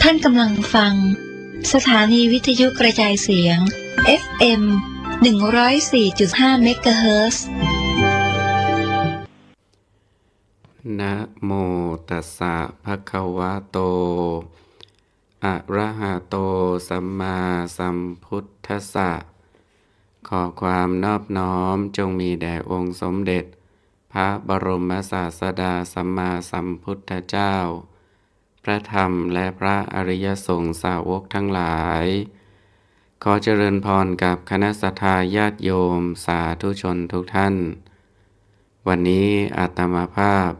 ท่านกำลังฟังสถานีวิทยุกระจายเสียง FM 104.5 เมกะเฮิรตซ์ นะโมตัสสะภะคะวะโตอะระหะโตสัมมาสัมพุทธัสสะขอความนอบน้อมจงมีแด่องค์สมเด็จพระบรมศาสดาสัมมาสัมพุทธเจ้าพระธรรมและพระอริยสงฆ์สาวกทั้งหลายขอเจริญพรกับคณะสัตยาญาติโยมสาธุชนทุกท่านวันนี้อาตมาภาพ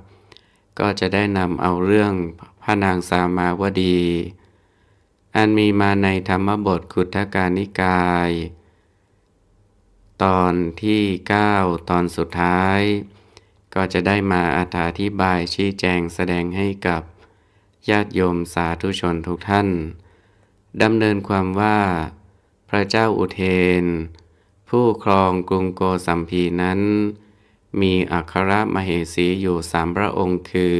ก็จะได้นำเอาเรื่องพระนางสามาวดีอันมีมาในธรรมบทขุททกานิกายตอนที่9ตอนสุดท้ายก็จะได้มาอธิบายชี้แจงแสดงให้กับญาติโยมสาธุชนทุกท่านดำเนินความว่าพระเจ้าอุเทนผู้ครองกรุงโกสัมพีนั้นมีอัครมเหสีอยู่3 พระองค์คือ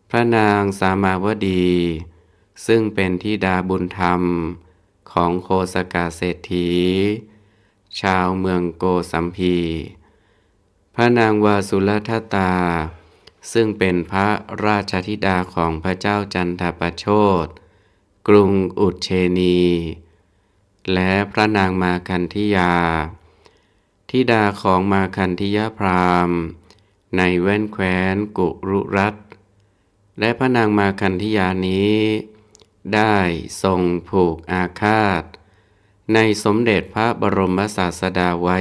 พระนางสามาวดีซึ่งเป็นธิดาบุญธรรมของโคสกเศรษฐีชาวเมืองโกสัมพีพระนางวาสุลทัตตาซึ่งเป็นพระราชธิดาของพระเจ้าจันทประโชตกรุงอุเชนี และพระนางมาคันธิยาธิดาของมาคันธิยพราหมณ์ในแว่นแคว้นกุรุรัตและพระนางมาคันธิยานี้ได้ทรงผูกอาฆาตในสมเด็จพระบรมศาสดาไว้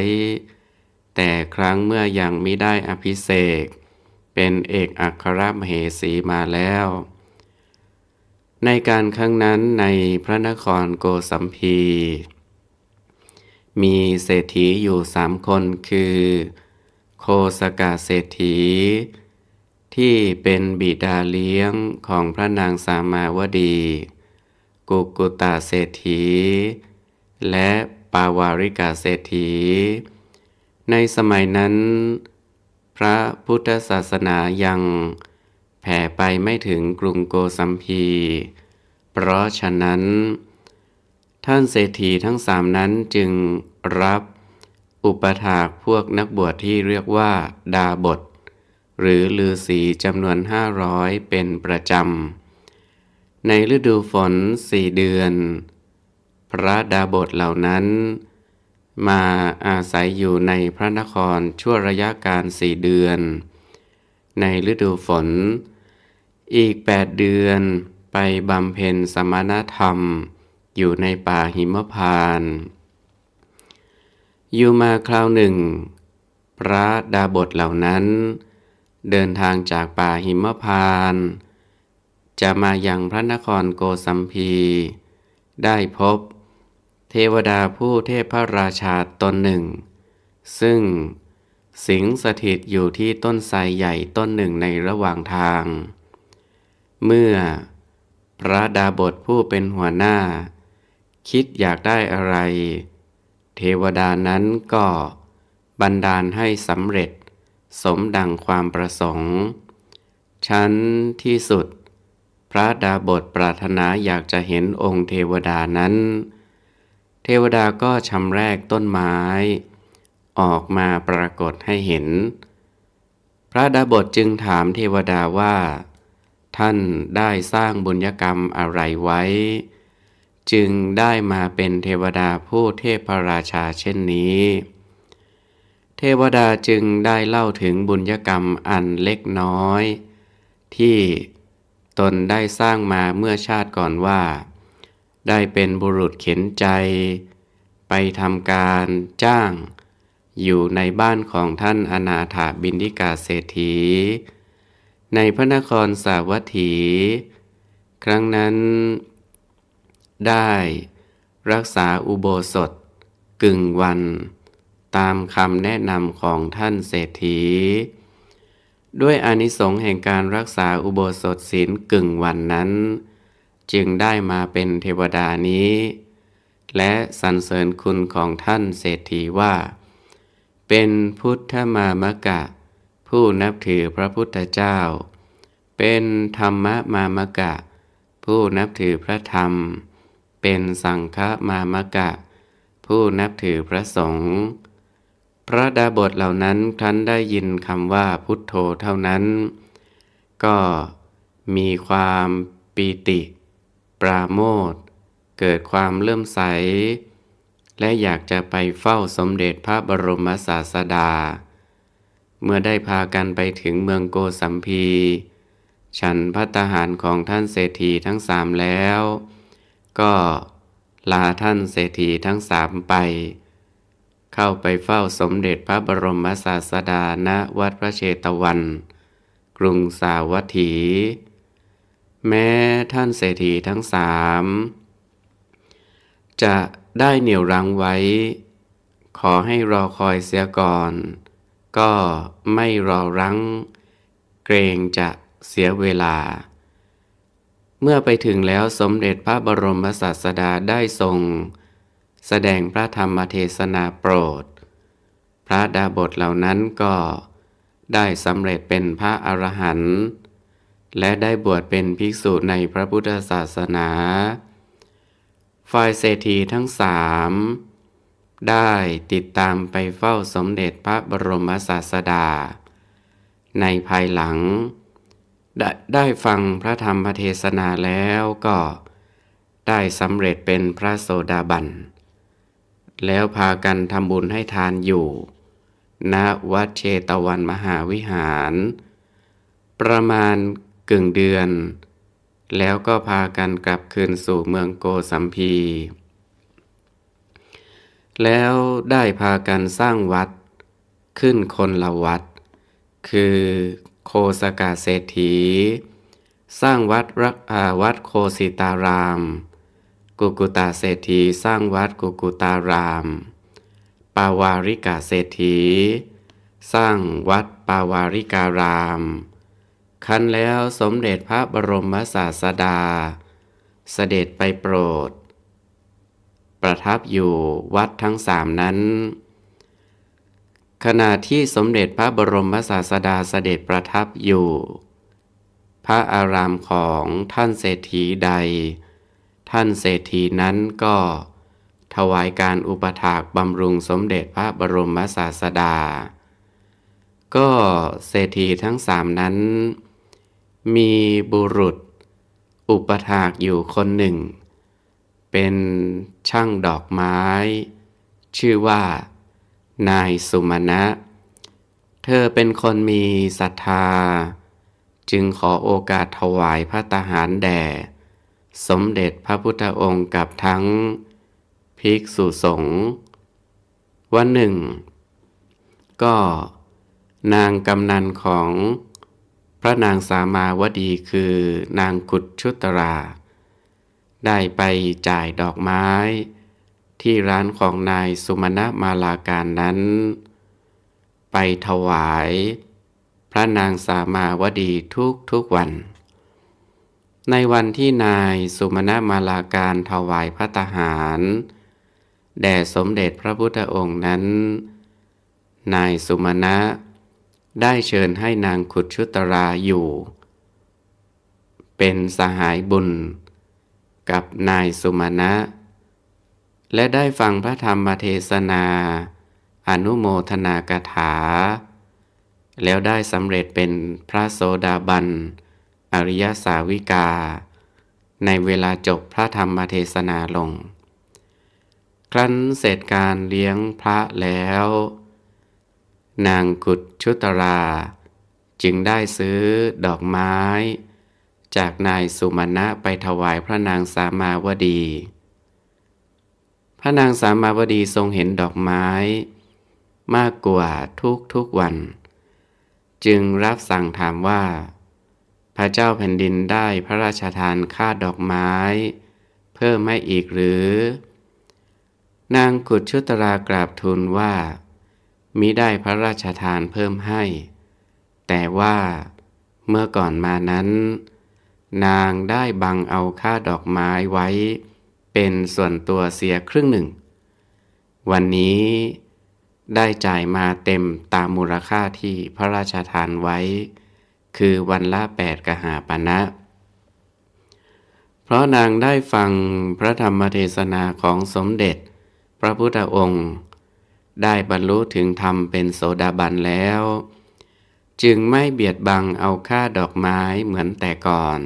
แต่ครั้งเมื่อยังมิได้อภิเษกเป็นเอกอัครมเหสีมาแล้วในการครั้งนั้นในพระนครโกสัมพีมีเศรษฐีอยู่3 คนคือโคสกเศรษฐีที่เป็นบิดาเลี้ยงของพระนางสามาวดีกุกุตะเศรษฐีและปาวาริกาเศรษฐีในสมัยนั้นพระพุทธศาสนายังแผ่ไปไม่ถึงกรุงโกสัมพีเพราะฉะนั้นท่านเศรษฐีทั้ง3นั้นจึงรับอุปถากพวกนักบวชที่เรียกว่าดาบสหรือฤาษีจำนวน500เป็นประจำในฤดูฝน4 เดือนพระดาบสเหล่านั้นมาอาศัยอยู่ในพระนครชั่วระยะการ4 เดือนในฤดูฝนอีก8 เดือนไปบำเพ็ญสมณธรรมอยู่ในป่าหิมพานต์อยู่มาคราวหนึ่งพระดาบสเหล่านั้นเดินทางจากป่าหิมพานต์จะมายังพระนครโกสัมพีได้พบเทวดาผู้เทพพระราชาตนหนึ่งซึ่งสิงสถิตอยู่ที่ต้นไทรใหญ่ต้นหนึ่งในระหว่างทางเมื่อพระดาบสผู้เป็นหัวหน้าคิดอยากได้อะไรเทวดานั้นก็บันดาลให้สำเร็จสมดังความประสงค์ชั้นที่สุดพระดาบสปรารถนาอยากจะเห็นองค์เทวดานั้นเทวดาก็ชำแรกต้นไม้ออกมาปรากฏให้เห็นพระดาบสจึงถามเทวดาว่าท่านได้สร้างบุญกรรมอะไรไว้จึงได้มาเป็นเทวดาผู้เทพพระราชาเช่นนี้เทวดาจึงได้เล่าถึงบุญกรรมอันเล็กน้อยที่ตนได้สร้างมาเมื่อชาติก่อนว่าได้เป็นบุรุษเข็นใจไปทำการจ้างอยู่ในบ้านของท่านอนาถบิณฑิกาเศรษฐีในพระนครสาวัตถีครั้งนั้นได้รักษาอุโบสถกึ่งวันตามคำแนะนำของท่านเศรษฐีด้วยอานิสงส์แห่งการรักษาอุโบสถศีลกึ่งวันนั้นจึงได้มาเป็นเทวดานี้และสรรเสริญคุณของท่านเศรษฐีว่าเป็นพุทธมามกะผู้นับถือพระพุทธเจ้าเป็นธรรมมามกะ ผู้นับถือพระธรรมเป็นสังฆมามกะผู้นับถือพระสงฆ์พระดาบทเหล่านั้นครั้นได้ยินคำว่าพุทโธเท่านั้นก็มีความปีติปราโมทย์เกิดความเลื่อมใสและอยากจะไปเฝ้าสมเด็จพระบรมศาสดาเมื่อได้พากันไปถึงเมืองโกสัมพีฉันภัตตาหารของท่านเศรษฐีทั้งสามแล้วก็ลาท่านเศรษฐีทั้งสามไปเข้าไปเฝ้าสมเด็จพระบรมศาสดาณวัดพระเชตวันกรุงสาวัตถีแม้ท่านเศรษฐีทั้งสามจะได้เหนี่ยวรั้งไว้ขอให้รอคอยเสียก่อนก็ไม่รอรั้งเกรงจะเสียเวลาเมื่อไปถึงแล้วสมเด็จพระบรมศาสดาได้ทรงแสดงพระธรรมเทศนาโปรดพระดาบทเหล่านั้นก็ได้สำเร็จเป็นพระอรหันต์และได้บวชเป็นภิกษุในพระพุทธศาสนาฝ่ายเศรษฐีทั้งสามได้ติดตามไปเฝ้าสมเด็จพระบรมศาสดาในภายหลังได้ฟังพระธรรมเทศนาแล้วก็ได้สำเร็จเป็นพระโสดาบันแล้วพากันทำบุญให้ทานอยู่ณวัดเชตวันมหาวิหารประมาณกึ่งเดือนแล้วก็พากันกลับคืนสู่เมืองโกสัมพีแล้วได้พากันสร้างวัดขึ้นคนละวัดคือโคสกาเศรษฐีสร้างวัดโคสิตารามกุกุตาเศรษฐีสร้างวัดกุกุตารามปาวาริกาเศรษฐีสร้างวัดปาวาริการามครั้นแล้วสมเด็จพระบรมศาสดาเสด็จไปโปรดประทับอยู่วัดทั้งสามนั้นขณะที่สมเด็จพระบรมศาสดาเสด็จประทับอยู่พระอารามของท่านเศรษฐีใดท่านเศรษฐีนั้นก็ถวายการอุปถากบำรุงสมเด็จพระบรมศาสดาก็เศรษฐีทั้งสามนั้นมีบุรุษอุปถากอยู่คนหนึ่งเป็นช่างดอกไม้ชื่อว่านายสุมาณะเธอเป็นคนมีศรัทธาจึงขอโอกาสถวายภัตตาหารแด่สมเด็จพระพุทธองค์กับทั้งภิกษุสงฆ์วันหนึ่งก็นางกำนันของพระนางสามาวดีคือนางกุฎชุตราได้ไปจ่ายดอกไม้ที่ร้านของนายสุมาณะมาลาการนั้นไปถวายพระนางสามาวดีทุกวันในวันที่นายสุมาณะมาลาการถวายภัตตาหารแด่สมเด็จพระพุทธองค์นั้นนายสุมาณะได้เชิญให้นางขุดชุตราอยู่เป็นสหายบุญกับนายสุมาณะและได้ฟังพระธรรมเทศนาอนุโมทนากถาแล้วได้สำเร็จเป็นพระโสดาบันอริยสาวิกาในเวลาจบพระธรรมเทศนาลงครั้นเสร็จการเลี้ยงพระแล้วนางกุฎชุตราจึงได้ซื้อดอกไม้จากนายสุมาณะไปถวายพระนางสามาวดีพระนางสามาวดีทรงเห็นดอกไม้มากกว่าทุกวันจึงรับสั่งถามว่าพระเจ้าแผ่นดินได้พระราชทานค่าดอกไม้เพิ่มให้อีกหรือนางกุฎชุตรากราบทูลว่ามิได้พระราชทานเพิ่มให้แต่ว่าเมื่อก่อนมานั้นนางได้บังเอาค่าดอกไม้ไว้เป็นส่วนตัวเสียครึ่งหนึ่งวันนี้ได้จ่ายมาเต็มตามมูลค่าที่พระราชทานไว้คือวันละ8 กหาปณะ เพราะนางได้ฟังพระธรรมเทศนาของสมเด็จพระพุทธองค์ได้บรรลุถึงธรรมเป็นโสดาบันแล้วจึงไม่เบียดบังเอาค่าดอกไม้เหมือนแต่ก่อน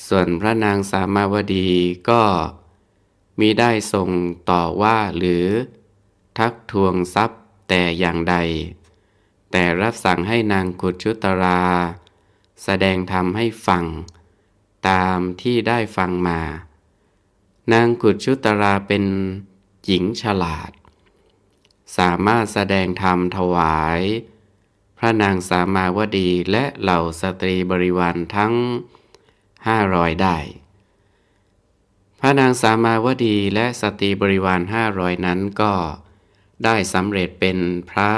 ส่วนพระนางสามาวดีก็มิได้ทรงต่อว่าหรือทักทวงทรัพย์แต่อย่างใดแต่รับสั่งให้นางกุชุตราแสดงธรรมให้ฟังตามที่ได้ฟังมานางกุชุตราเป็นหญิงฉลาดสามารถแสดงธรรมถวายพระนางสามาวดีและเหล่าสตรีบริวารทั้ง500ได้พระนางสามาวดีและสตรีบริวาร500นั้นก็ได้สำเร็จเป็นพระ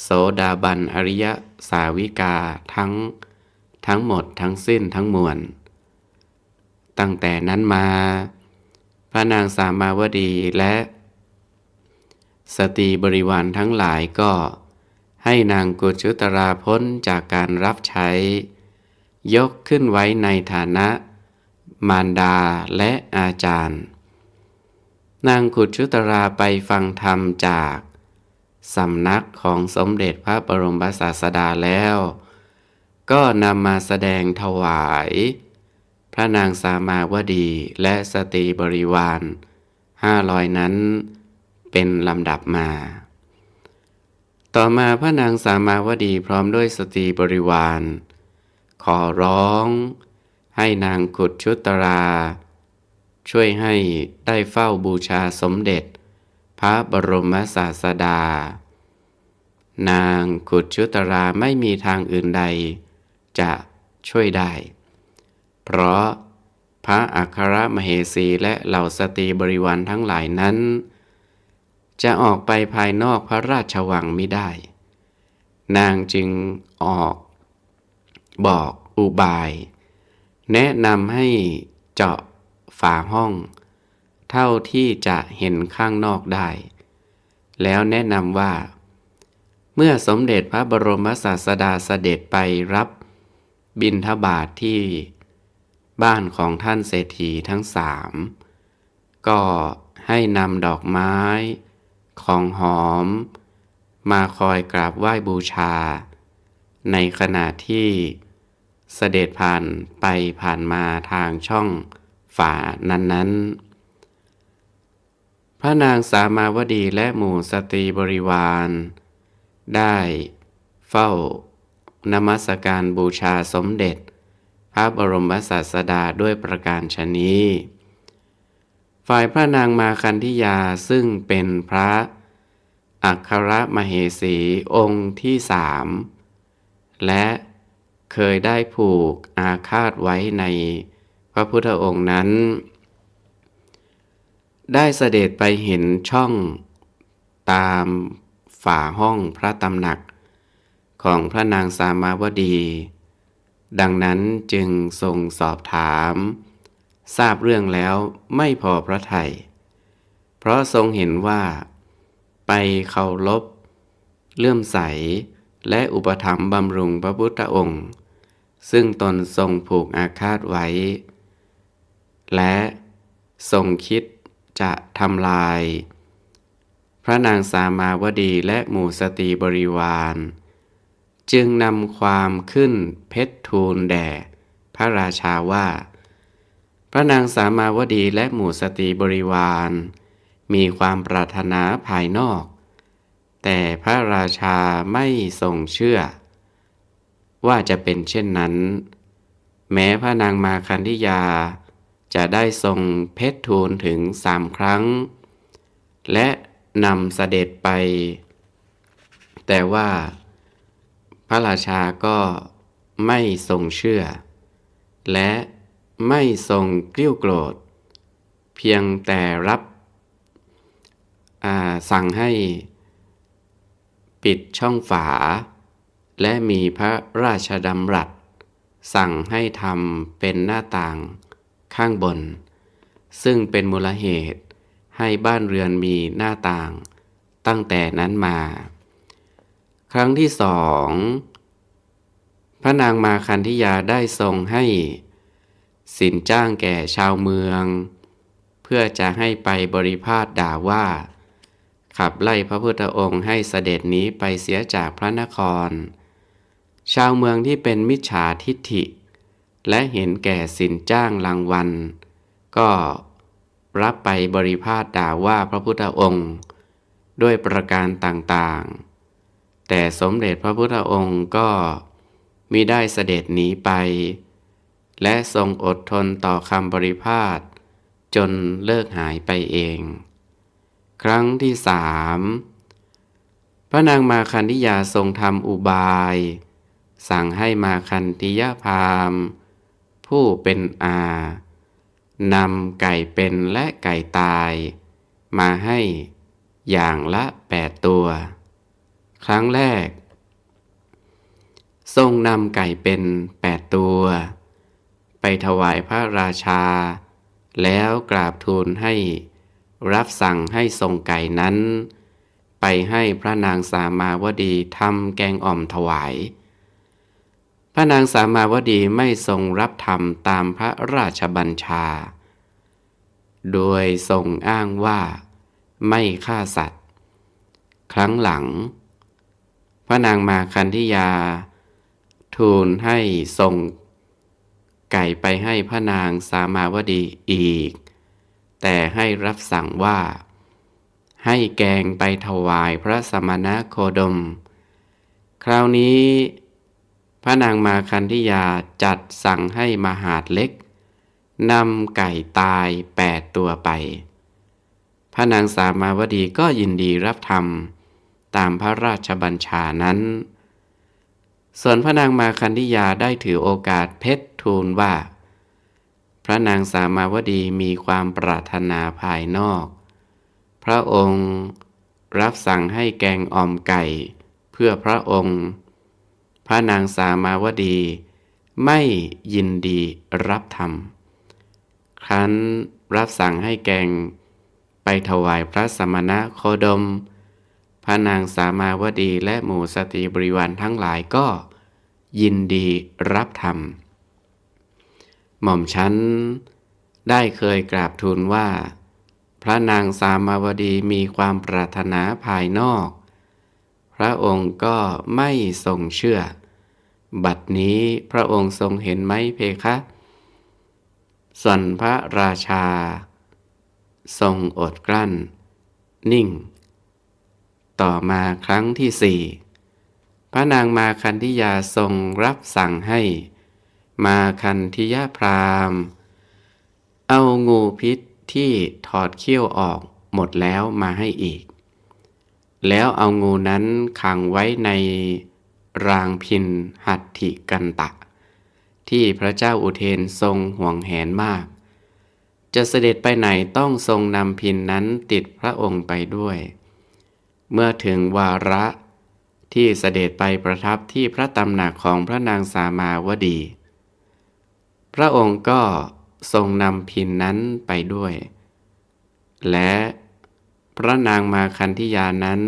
โสดาบันอริยสาวิกาทั้งหมดทั้งสิ้นทั้งมวลตั้งแต่นั้นมาพระนางสามาวดีและสตรีบริวารทั้งหลายก็ให้นางกุชุตราพ้นจากการรับใช้ยกขึ้นไว้ในฐานะมารดาและอาจารย์นางกุชุตราไปฟังธรรมจากสำนักของสมเด็จพระบรมศาสดาแล้วก็นำมาแสดงถวายพระนางสามาวดีและสตรีบริวาร500นั้นเป็นลำดับมาต่อมาพระนางสามาวดีพร้อมด้วยสตรีบริวารขอร้องให้นางกุชุตราช่วยให้ได้เฝ้าบูชาสมเด็จพระบรมศาสดานางกุชุตราไม่มีทางอื่นใดจะช่วยได้เพราะพระอัครมเหสีและเหล่าสตรีบริวารทั้งหลายนั้นจะออกไปภายนอกพระราชวังมิได้นางจึงบอกอุบายแนะนำให้เจาะฝาห้องเท่าที่จะเห็นข้างนอกได้แล้วแนะนำว่าเมื่อสมเด็จพระบรมศาสดาเสด็จไปรับบิณฑบาตที่บ้านของท่านเศรษฐีทั้ง3ก็ให้นำดอกไม้ของหอมมาคอยกราบไหว้บูชาในขณะที่เสด็จผ่านมาทางช่องฝานั้นพระนางสามาวดีและหมู่สตรีบริวารได้เฝ้านมัสการบูชาสมเด็จพระบรมศาสดาด้วยประการฉะนี้ฝ่ายพระนางมาคันธิยาซึ่งเป็นพระอัครมเหสีองค์ที่3และเคยได้ผูกอาฆาตไว้ในพระพุทธองค์นั้นได้เสด็จไปเห็นช่องตามฝาห้องพระตำหนักของพระนางสามาวดีดังนั้นจึงทรงสอบถามทราบเรื่องแล้วไม่พอพระทัยเพราะทรงเห็นว่าไปเคารพเลื่อมใสและอุปถัมภ์บำรุงพระพุทธองค์ซึ่งตนทรงผูกอาฆาตไว้และทรงคิดจะทำลายพระนางสามาวดีและหมู่สตรีบริวารจึงนำความขึ้นเพชรทูลแด่พระราชาว่าพระนางสามาวดีและหมู่สตรีบริวารมีความปรารถนาภายนอกแต่พระราชาไม่ทรงเชื่อว่าจะเป็นเช่นนั้นแม้พระนางมาคันธิยาจะได้ทรงเพชรทูลถึง3 ครั้งและนำเสด็จไปแต่ว่าพระราชาก็ไม่ทรงเชื่อและไม่ทรงกริ้วโกรธเพียงแต่รับสั่งให้ปิดช่องฝาและมีพระราชดำรัสสั่งให้ทำเป็นหน้าต่างข้างบนซึ่งเป็นมูลเหตุให้บ้านเรือนมีหน้าต่างตั้งแต่นั้นมาครั้งที่2พระนางมาคันธิยาได้ทรงให้ สินจ้างแก่ชาวเมืองเพื่อจะให้ไปบริพาทด่าว่าขับไล่พระพุทธองค์ให้เสด็จหนีไปเสียจากพระนครชาวเมืองที่เป็นมิจฉาทิฐิและเห็นแก่สินจ้างรางวัลก็รับไปบริพาทด่าว่าพระพุทธองค์ด้วยประการต่างๆแต่สมเด็จพระพุทธองค์ก็มิได้เสด็จหนีไปและทรงอดทนต่อคำบริพาทจนเลิกหายไปเองครั้งที่3พระนางมาคันธิยาทรงทำอุบายสั่งให้มาคันธิยพราหมณ์ผู้เป็นอานำไก่เป็นและไก่ตายมาให้อย่างละ8 ตัวครั้งแรกทรงนำไก่เป็น8 ตัวไปถวายพระราชาแล้วกราบทูลให้รับสั่งให้ส่งไก่นั้นไปให้พระนางสามาวดีทำแกงอ่อมถวายพระนางสามาวดีไม่ทรงรับทำตามพระราชบัญชาโดยทรงอ้างว่าไม่ฆ่าสัตว์ครั้งหลังพระนางมาคันธิยาทูลให้ส่งไก่ไปให้พระนางสามาวดีอีกแต่ให้รับสั่งว่าให้แกงไปถวายพระสมณโคดมคราวนี้พระนางมาคันธิยาจัดสั่งให้มหาดเล็กนำไก่ตาย8 ตัวไปพระนางสามาวดีก็ยินดีรับทำตามพระราชบัญชานั้นส่วนพระนางมาคันธิยาได้ถือโอกาสเพชรทูลว่าพระนางสามาวดีมีความปรารถนาภายนอกพระองค์รับสั่งให้แกงอ่อมไก่เพื่อพระองค์พระนางสามาวดีไม่ยินดีรับทำครั้นรับสั่งให้แกงไปถวายพระสมณโคดมพระนางสามาวดีและหมู่สตรีบริวารทั้งหลายก็ยินดีรับทำหม่อมฉันได้เคยกราบทูลว่าพระนางสามาวดีมีความปรารถนาภายนอกพระองค์ก็ไม่ทรงเชื่อบัดนี้พระองค์ทรงเห็นไหมเพคะส่วนพระราชาทรงอดกลั้นนิ่งต่อมาครั้งที่4พระนางมาคันธิยาทรงรับสั่งให้มาคันธิยพราหมณ์เอางูพิษที่ถอดเขี้ยวออกหมดแล้วมาให้อีกแล้วเอางูนั้นขังไว้ในรางพินหัตถิกันตะที่พระเจ้าอุเทนทรงห่วงแหนมากจะเสด็จไปไหนต้องทรงนำพินนั้นติดพระองค์ไปด้วยเมื่อถึงวาระที่เสด็จไปประทับที่พระตำหนักของพระนางสามาวดีพระองค์ก็ทรงนำพินนั้นไปด้วยและพระนางมาคันธิยานั้น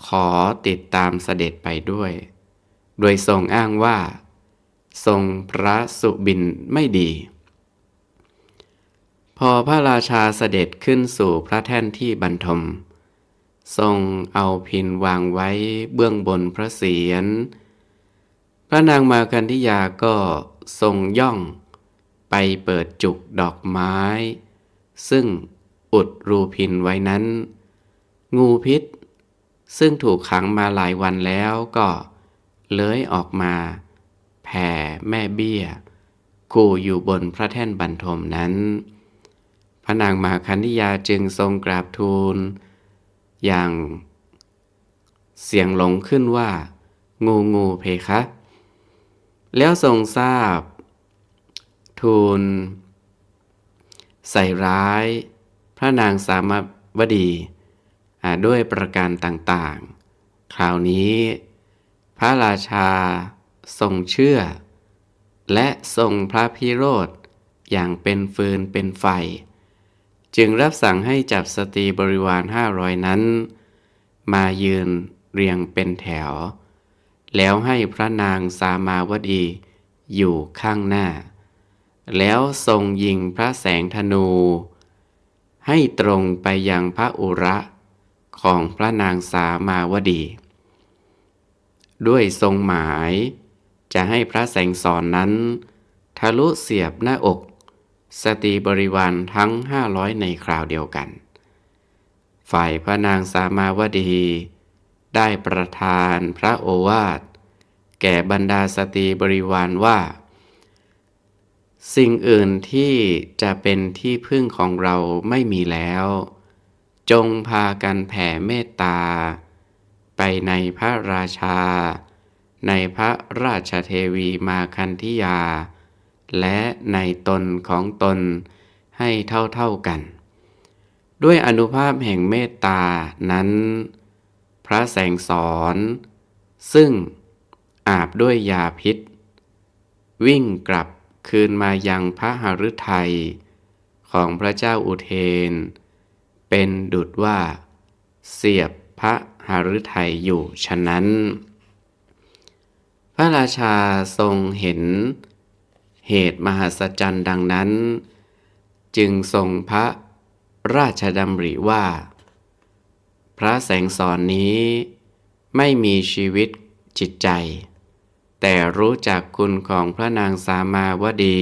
ขอติดตามเสด็จไปด้วยโดยทรงอ้างว่าทรงพระสุบินไม่ดีพอพระราชาเสด็จขึ้นสู่พระแท่นที่บรรทมทรงเอาพินวางไว้เบื้องบนพระเศียรพระนางมาคันธิยาก็ทรงย่องไปเปิดจุกดอกไม้ซึ่งอุดรูพินไว้นั้นงูพิษซึ่งถูกขังมาหลายวันแล้วก็เลื้อยออกมาแผ่แม่เบี้ยขู่อยู่บนพระแท่นบรรทมนั้นพระนางมาคันธิยาจึงทรงกราบทูลอย่างเสียงหลงขึ้นว่างูเพคะแล้วทรงทราบทูลใส่ร้ายพระนางสามาวดีด้วยประการต่างๆคราวนี้พระราชาทรงเชื่อและทรงพระพิโรธอย่างเป็นฟืนเป็นไฟจึงรับสั่งให้จับสตรีบริวาร500นั้นมายืนเรียงเป็นแถวแล้วให้พระนางสามาวดีอยู่ข้างหน้า แล้วทรงยิงพระแสงธนูให้ตรงไปยังพระอุระของพระนางสามาวดี ด้วยทรงหมายจะให้พระแสงสอนนั้นทะลุเสียบหน้าอกสตรีบริวารทั้ง500ในคราวเดียวกัน ฝ่ายพระนางสามาวดีได้ประทานพระโอวาทแก่บรรดาสตรีบริวารว่า สิ่งอื่นที่จะเป็นที่พึ่งของเราไม่มีแล้ว จงพากันแผ่เมตตาไปในพระราชาในพระราชเทวีมาคันธิยาและในตนของตนให้เท่ากันด้วยอานุภาพแห่งเมตตานั้นพระแสงสอนซึ่งอาบด้วยยาพิษวิ่งกลับคืนมายังพระหฤทัยของพระเจ้าอุเทนเป็นดุจว่าเสียบพระหฤทัยอยู่ฉะนั้นพระราชาทรงเห็นเหตุมหัศจรรย์ดังนั้นจึงทรงพระราชดำริว่าพระแสงสอนนี้ไม่มีชีวิตจิตใจแต่รู้จักคุณของพระนางสามาวดี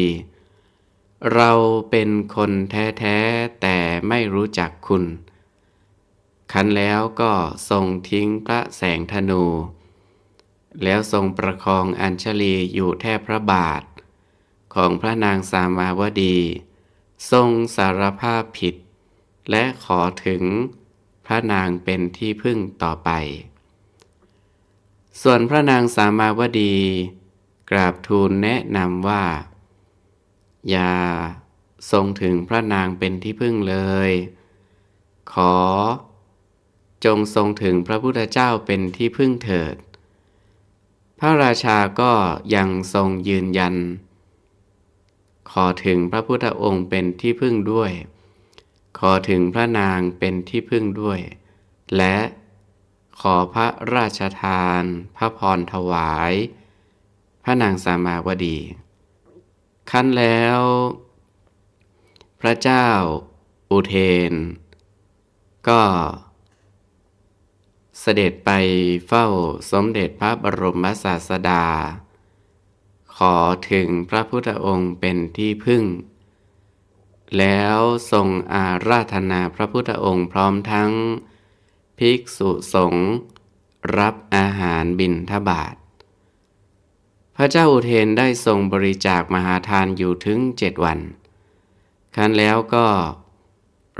เราเป็นคนแท้ๆแต่ไม่รู้จักคุณคันแล้วก็ทรงทิ้งพระแสงธนูแล้วทรงประคองอัญชลีอยู่แทบพระบาทของพระนางสามาวดีทรงสารภาพผิดและขอถึงพระนางเป็นที่พึ่งต่อไปส่วนพระนางสามาวดีกราบทูลแนะนำว่าอย่าทรงถึงพระนางเป็นที่พึ่งเลยขอจงทรงถึงพระพุทธเจ้าเป็นที่พึ่งเถิดพระราชาก็ยังทรงยืนยันขอถึงพระพุทธองค์เป็นที่พึ่งด้วยขอถึงพระนางเป็นที่พึ่งด้วยและขอพระราชทานพระพรถวายพระนางสามาวดีครั้นแล้วพระเจ้าอุเทนก็เสด็จไปเฝ้าสมเด็จพระบรมศาสดาขอถึงพระพุทธองค์เป็นที่พึ่งแล้วทรงอาราธนาพระพุทธองค์พร้อมทั้งภิกษุสงฆ์รับอาหารบิณฑบาตพระเจ้าอุเทนได้ทรงบริจาคมหาทานอยู่ถึง7 วันครั้นแล้วก็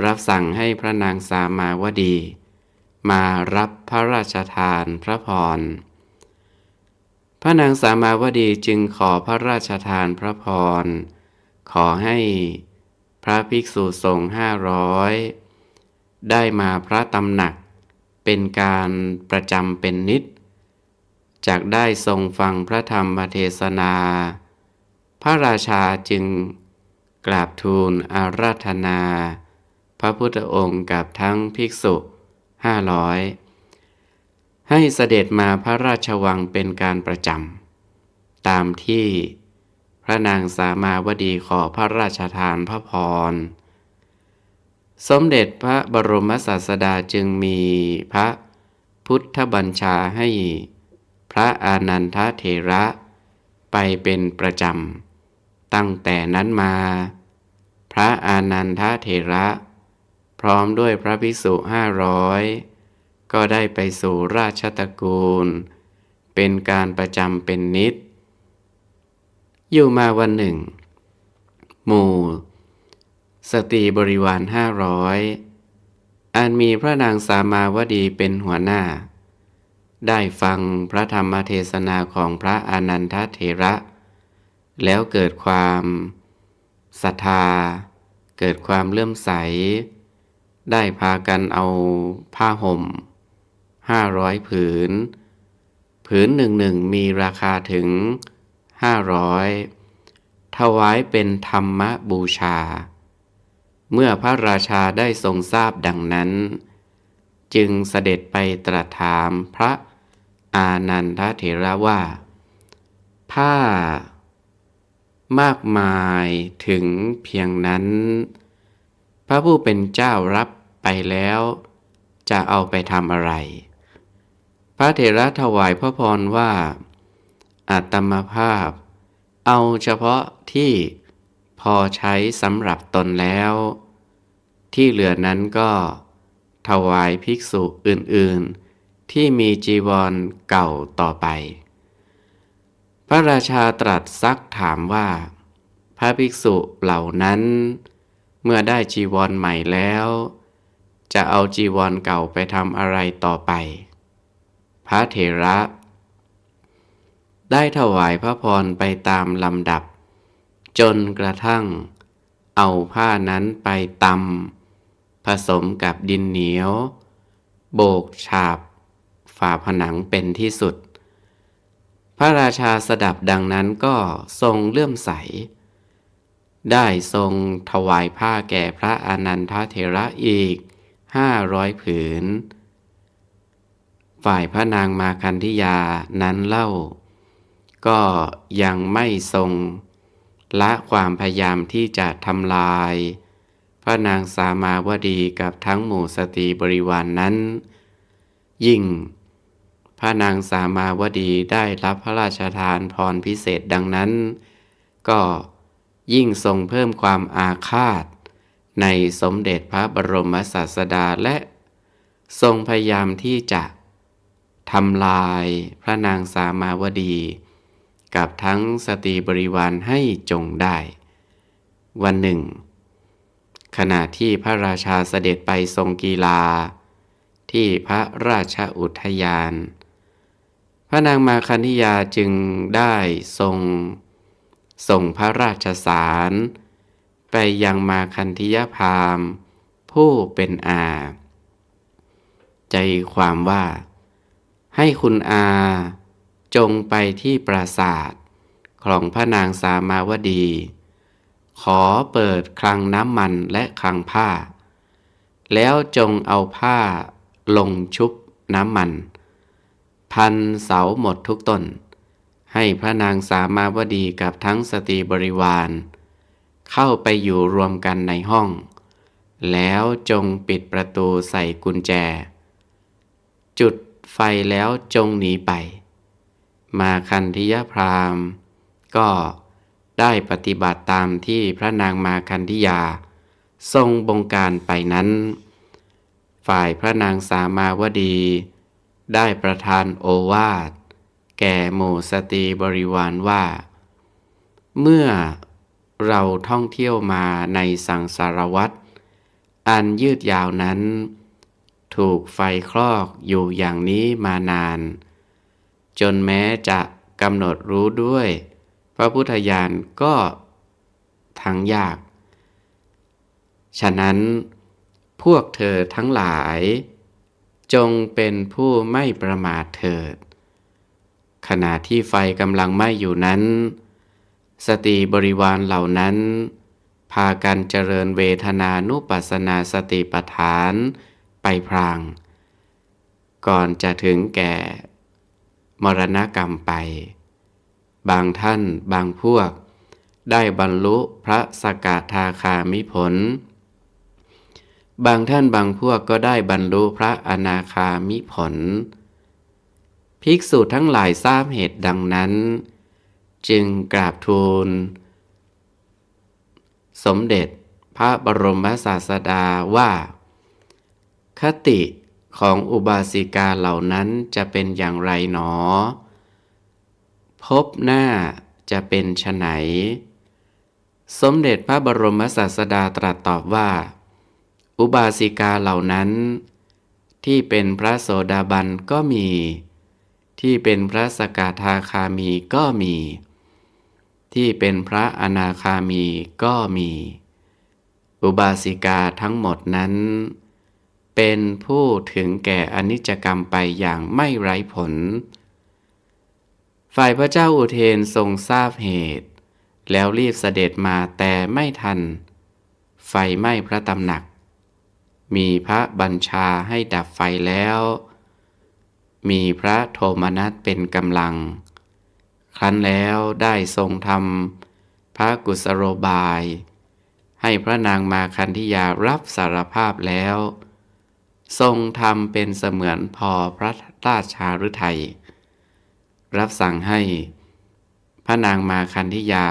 รับสั่งให้พระนางสามาวดีมารับพระราชทานพระพรพระนางสามาวดีจึงขอพระราชทานพระพรขอให้พระภิกษุสงฆ์500ได้มาพระตำหนักเป็นการประจำเป็นนิจจากได้ทรงฟังพระธรรมเทศนาพระราชาจึงกราบทูลอาราธนาพระพุทธองค์กับทั้งภิกษุ500ให้เสด็จมาพระราชวังเป็นการประจำตามที่พระนางสามาวดีขอพระราชทานพระพรสมเด็จพระบรมศาสดาจึงมีพระพุทธบัญชาให้พระอานันทเถระไปเป็นประจำตั้งแต่นั้นมาพระอานันทเถระพร้อมด้วยพระภิกษุ500ก็ได้ไปสู่ราชตระกูลเป็นการประจำเป็นนิจอยู่มาวันหนึ่งหมู่สตรีบริวาร500อันมีพระนางสามาวดีเป็นหัวหน้าได้ฟังพระธรรมเทศนาของพระอานันทเถระแล้วเกิดความศรัทธาเกิดความเลื่อมใสได้พากันเอาผ้าห่ม500 ผืนผืนหนึ่งมีราคาถึง500ถวายเป็นธรรมบูชาเมื่อพระราชาได้ทรงทราบดังนั้นจึงเสด็จไปตรัสถามพระอานันทเถระว่าผ้า มากมายถึงเพียงนั้นพระผู้เป็นเจ้ารับไปแล้วจะเอาไปทำอะไรพระเถระถวายพระพรว่าอาตมาภาพเอาเฉพาะที่พอใช้สำหรับตนแล้วที่เหลือนั้นก็ถวายภิกษุอื่นๆที่มีจีวรเก่าต่อไปพระราชาตรัสซักถามว่าพระภิกษุเหล่านั้นเมื่อได้จีวรใหม่แล้วจะเอาจีวรเก่าไปทำอะไรต่อไปพระเถระได้ถวายพระพรไปตามลำดับจนกระทั่งเอาผ้านั้นไปตำผสมกับดินเหนียวโบกฉาบฝาผนังเป็นที่สุดพระราชาสดับดังนั้นก็ทรงเลื่อมใสได้ทรงถวายผ้าแก่พระอานันทเถระอีก500 ผืนฝ่ายพระนางมาคันธิยานั้นเล่าก็ยังไม่ทรงละความพยายามที่จะทำลายพระนางสามาวดีกับทั้งหมู่สตรีบริวารนนั้นยิ่งพระนางสามาวดีได้รับพระราชทานพรพิเศษดังนั้นก็ยิ่งทรงเพิ่มความอาฆาตในสมเด็จพระบรมศาสดาและทรงพยายามที่จะทำลายพระนางสามาวดีกับทั้งสตรีบริวารให้จงได้วันหนึ่งขณะที่พระราชาเสด็จไปทรงกีฬาที่พระราชอุทยานพระนางมาคันธิยาจึงได้ส่งพระราชสารไปยังมาคันธิยพราหมณ์ผู้เป็นอาใจความว่าให้คุณอาจงไปที่ปราสาทของพระนางสามาวดีขอเปิดคลังน้ำมันและคลังผ้าแล้วจงเอาผ้าลงชุบน้ำมันพันเสาหมดทุกต้นให้พระนางสามาวดีกับทั้งสตรีบริวารเข้าไปอยู่รวมกันในห้องแล้วจงปิดประตูใส่กุญแจจุดไฟแล้วจงหนีไปมาคันธิยพราหมณ์ก็ได้ปฏิบัติตามที่พระนางมาคันธิยาทรงบงการไปนั้นฝ่ายพระนางสามาวดีได้ประทานโอวาทแก่หมู่สตรีบริวารว่าเมื่อเราท่องเที่ยวมาในสังสารวัฏอันยืดยาวนั้นถูกไฟคลอกอยู่อย่างนี้มานานจนแม้จะกำหนดรู้ด้วยพระพุทธญาณก็ทั้งยากฉะนั้นพวกเธอทั้งหลายจงเป็นผู้ไม่ประมาทเถิดขณะที่ไฟกำลังไหม้อยู่นั้นสตรีบริวารเหล่านั้นพากันเจริญเวทนานุปัสสนาสติปัฏฐานไปพลางก่อนจะถึงแก่มรณกรรมไปบางท่านบางพวกได้บรรลุพระสกทาคามิผลบางท่านบางพวกก็ได้บรรลุพระอนาคามิผลภิกษุทั้งหลายทราบเหตุดังนั้นจึงกราบทูลสมเด็จพระบรมศาสดาว่าคติของอุบาสิกาเหล่านั้นจะเป็นอย่างไรหนอพบหน้าจะเป็นไฉนสมเด็จพระบรมศาสดาตรัสตอบว่าอุบาสิกาเหล่านั้นที่เป็นพระโสดาบันก็มีที่เป็นพระสกทาคามีก็มีที่เป็นพระอนาคามีก็มีอุบาสิกาทั้งหมดนั้นเป็นผู้ถึงแก่อนิจจกรรมไปอย่างไม่ไร้ผลฝ่ายพระเจ้าอุเทนทรงทราบเหตุแล้วรีบเสด็จมาแต่ไม่ทันไฟไหม้พระตำหนักมีพระบัญชาให้ดับไฟแล้วมีพระโทมนัสเป็นกำลังครั้นแล้วได้ทรงทำ พระกุสโลบายให้พระนางมาคันธิยารับสารภาพแล้วทรงทำเป็นเสมือนพอพระราชาฤทัยรับสั่งให้พระนางมาคันธิยา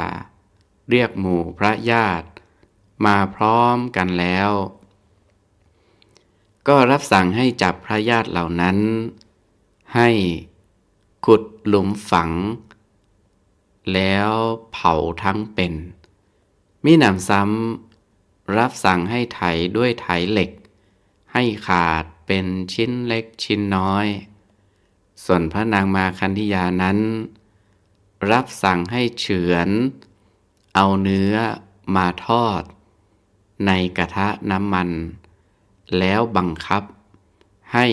เรียกหมู่พระญาติมาพร้อมกันแล้วก็รับสั่งให้จับพระญาติเหล่านั้นให้ขุดหลุมฝังแล้วเผาทั้งเป็นมิหนำซ้ำรับสั่งให้ไถด้วยไถเหล็กให้ขาดเป็นชิ้นเล็กชิ้นน้อยส่วนพระนางมาคันธิยานั้นรับสั่งให้เฉือนเอาเนื้อมาทอดในกระทะน้ำมันแล้วบังคับให้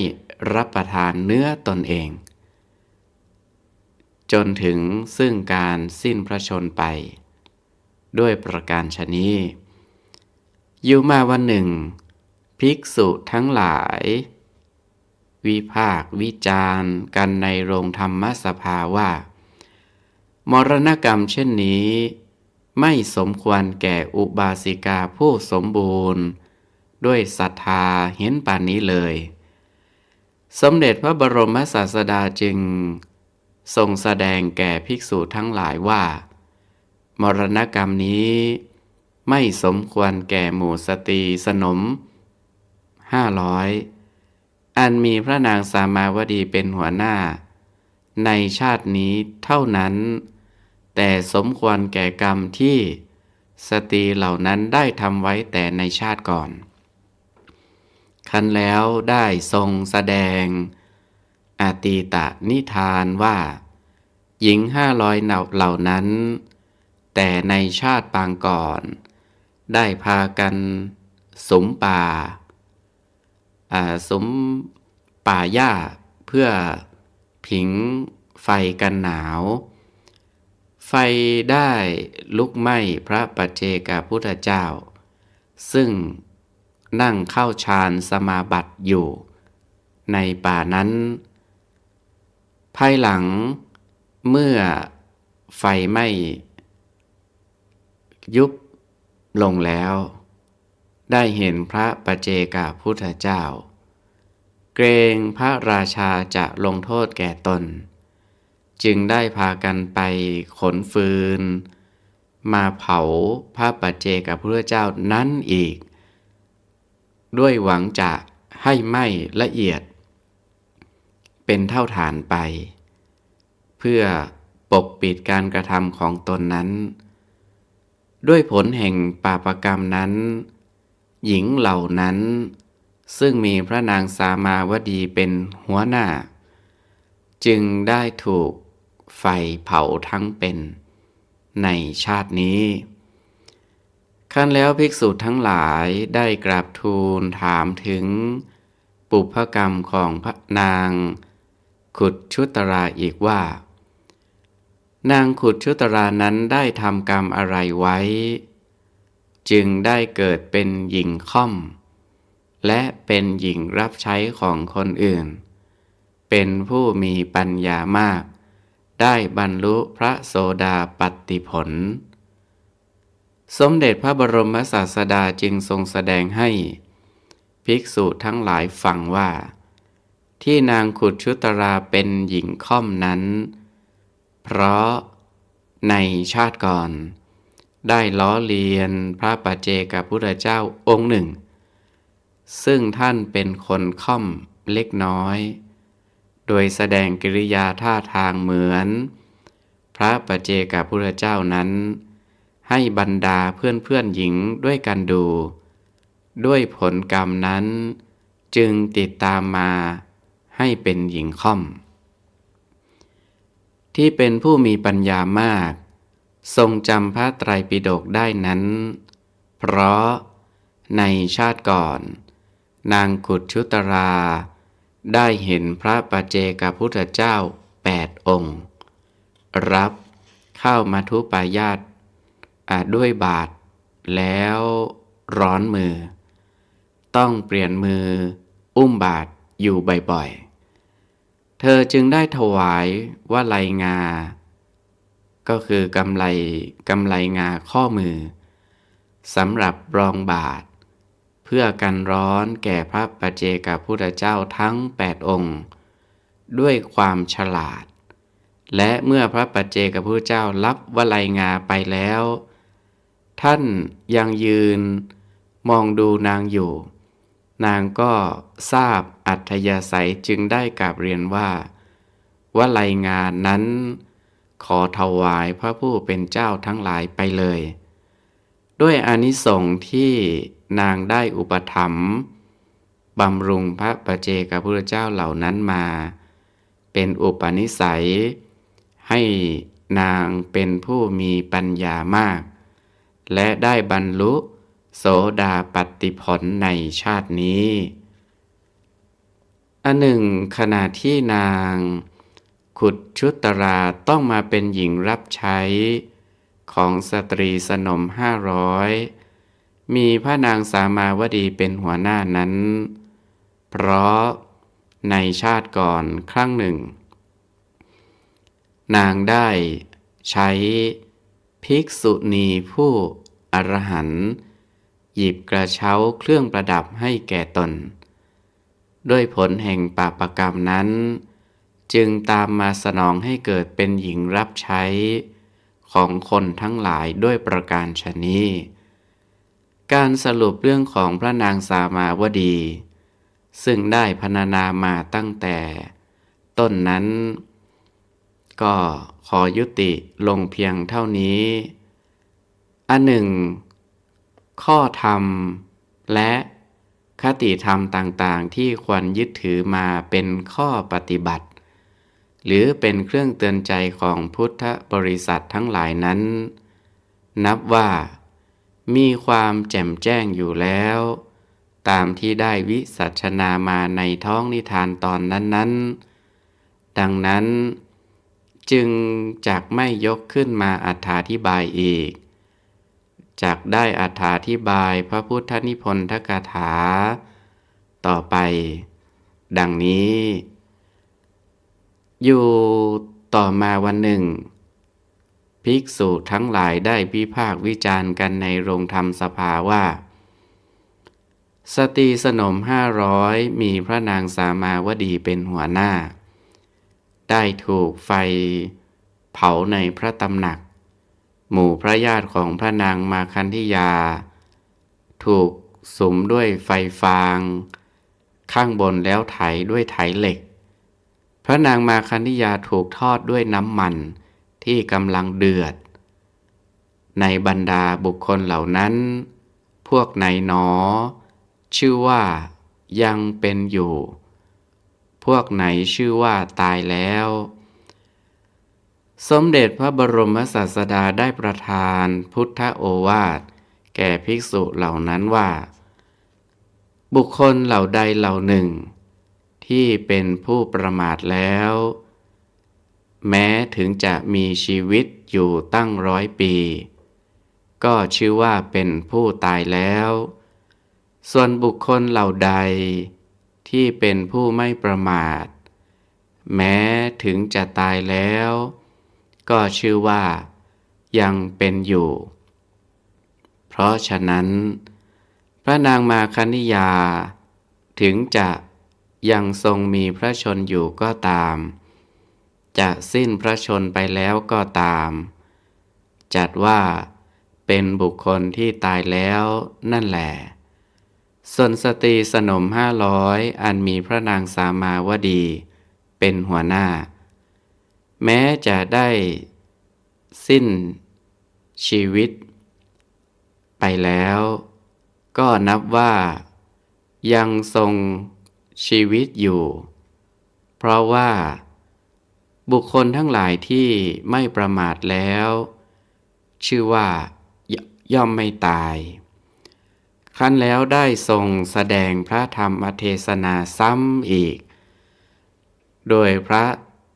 รับประทานเนื้อตนเองจนถึงซึ่งการสิ้นพระชนม์ไปด้วยประการฉะนี้อยู่มาวันหนึ่งภิกษุทั้งหลายวิพากษ์วิจารณ์กันในโรงธรรมสภาว่ามรณกรรมเช่นนี้ไม่สมควรแก่อุบาสิกาผู้สมบูรณ์ด้วยศรัทธาเห็นป่านนี้เลยสมเด็จพระบรมศาสดาจึงทรงแสดงแก่ภิกษุทั้งหลายว่ามรณกรรมนี้ไม่สมควรแก่หมู่สตรีสนม500อันมีพระนางสามาวดีเป็นหัวหน้าในชาตินี้เท่านั้นแต่สมควรแก่กรรมที่สตรีเหล่านั้นได้ทำไว้แต่ในชาติก่อนคันแล้วได้ทรงแสดงอตีตนิทานว่าหญิง500เหล่านั้นแต่ในชาติปางก่อนได้พากันสุมป่าหญ้าเพื่อผิงไฟกันหนาวไฟได้ลุกไหม้พระปัจเจกพุทธเจ้าซึ่งนั่งเข้าฌานสมาบัติอยู่ในป่านั้นภายหลังเมื่อไฟไหม้ยุบลงแล้วได้เห็นพระปัจเจกพุทธเจ้าเกรงพระราชาจะลงโทษแก่ตนจึงได้พากันไปขนฟืนมาเผาพระปัจเจกพุทธเจ้านั้นอีกด้วยหวังจะให้ไหม้ละเอียดเป็นเท่าฐานไปเพื่อปกปิดการกระทำของตนนั้นด้วยผลแห่งปาปกรรมนั้นหญิงเหล่านั้นซึ่งมีพระนางสามาวดีเป็นหัวหน้าจึงได้ถูกไฟเผาทั้งเป็นในชาตินี้ขั้นแล้วภิกษุทั้งหลายได้กราบทูลถามถึงปุพกรรมของพระนางขุดชุตราอีกว่านางขุดชุตรานั้นได้ทำกรรมอะไรไว้จึงได้เกิดเป็นหญิงค่อมและเป็นหญิงรับใช้ของคนอื่นเป็นผู้มีปัญญามากได้บรรลุพระโสดาปัตติผลสมเด็จพระบรมศาสดาจึงทรงแสดงให้ภิกษุทั้งหลายฟังว่าที่นางขุดชุตราเป็นหญิงค่อมนั้นเพราะในชาติก่อนได้ล้อเลียนพระปัจเจกพุทธเจ้าองค์หนึ่งซึ่งท่านเป็นคนค่อมเล็กน้อยโดยแสดงกิริยาท่าทางเหมือนพระปัจเจกพุทธเจ้านั้นให้บรรดาเพื่อนหญิงด้วยกันดูด้วยผลกรรมนั้นจึงติดตามมาให้เป็นหญิงค่อมที่เป็นผู้มีปัญญามากทรงจำพระไตรปิฎกได้นั้นเพราะในชาติก่อนนางขุดชุตราได้เห็นพระปัจเจกพุทธเจ้า8 องค์รับข้าวมัทุปายาตด้วยบาตรแล้วร้อนมือต้องเปลี่ยนมืออุ้มบาตรอยู่บ่อยๆเธอจึงได้ถวายวลัยงา ก็คือกำไลงาข้อมือสำหรับรองบาทเพื่อกันร้อนแก่พระปัจเจกพุทธเจ้าทั้ง8องค์ด้วยความฉลาดและเมื่อพระปัจเจกพุทธเจ้ารับวลัยงาไปแล้วท่านยังยืนมองดูนางอยู่นางก็ทราบอัธยาศัยจึงได้กราบเรียนว่าวลัยงานนั้นขอถวายพระผู้เป็นเจ้าทั้งหลายไปเลยด้วยอานิสงส์ที่นางได้อุปถัมภ์บำรุงพระปัจเจกพุทธเจ้าเหล่านั้นมาเป็นอุปนิสัยให้นางเป็นผู้มีปัญญามากและได้บรรลุโสดาปัตติผลในชาตินี้อันหนึ่งขณะที่นางขุดชุตราต้องมาเป็นหญิงรับใช้ของสตรีสนม500มีพระนางสามาวดีเป็นหัวหน้านั้นเพราะในชาติก่อนครั้งหนึ่งนางได้ใช้ภิกษุณีผู้อรหันต์หยิบกระเช้าเครื่องประดับให้แก่ตนด้วยผลแห่งปาปกรรมนั้นจึงตามมาสนองให้เกิดเป็นหญิงรับใช้ของคนทั้งหลายด้วยประการฉะนี้การสรุปเรื่องของพระนางสามาวดีซึ่งได้พรรณนามาตั้งแต่ต้นนั้นก็ขอยุติลงเพียงเท่านี้อันหนึ่งข้อธรรมและคติธรรมต่างๆที่ควรยึดถือมาเป็นข้อปฏิบัติหรือเป็นเครื่องเตือนใจของพุทธบริษัททั้งหลายนั้นนับว่ามีความแจ่มแจ้งอยู่แล้วตามที่ได้วิสัชนามาในท้องนิทานตอนนั้นๆดังนั้นจึงจักไม่ยกขึ้นมาอธิบายอีกจักได้อธิบายพระพุทธนิพนธกถาต่อไปดังนี้อยู่ต่อมาวันหนึ่งภิกษุทั้งหลายได้วิพากษ์วิจารณ์กันในโรงธรรมสภาว่าสตรีสนม500มีพระนางสามาวดีเป็นหัวหน้าได้ถูกไฟเผาในพระตำหนักหมู่พระญาติของพระนางมาคันธิยาถูกสุมด้วยไฟฟางข้างบนแล้วไถด้วยไถเหล็กพระนางมาคันธิยาถูกทอดด้วยน้ำมันที่กำลังเดือดในบรรดาบุคคลเหล่านั้นพวกไหนหนอชื่อว่ายังเป็นอยู่พวกไหนชื่อว่าตายแล้วสมเด็จพระบรมศาสดาได้ประทานพุทธโอวาทแก่ภิกษุเหล่านั้นว่าบุคคลเหล่าใดเหล่าหนึ่งที่เป็นผู้ประมาทแล้วแม้ถึงจะมีชีวิตอยู่ตั้ง100 ปีก็ชื่อว่าเป็นผู้ตายแล้วส่วนบุคคลเหล่าใดที่เป็นผู้ไม่ประมาทแม้ถึงจะตายแล้วก็ชื่อว่ายังเป็นอยู่เพราะฉะนั้นพระนางมาคันธิยาถึงจะยังทรงมีพระชนอยู่ก็ตามจะสิ้นพระชนไปแล้วก็ตามจัดว่าเป็นบุคคลที่ตายแล้วนั่นแหละส่วนสตรีสนม500อันมีพระนางสามาวดีเป็นหัวหน้าแม้จะได้สิ้นชีวิตไปแล้วก็นับว่ายังทรงชีวิตอยู่เพราะว่าบุคคลทั้งหลายที่ไม่ประมาทแล้วชื่อว่าย่อมไม่ตายครั้นแล้วได้ทรงแสดงพระธรรมเทศนาซ้ำอีกโดยพระ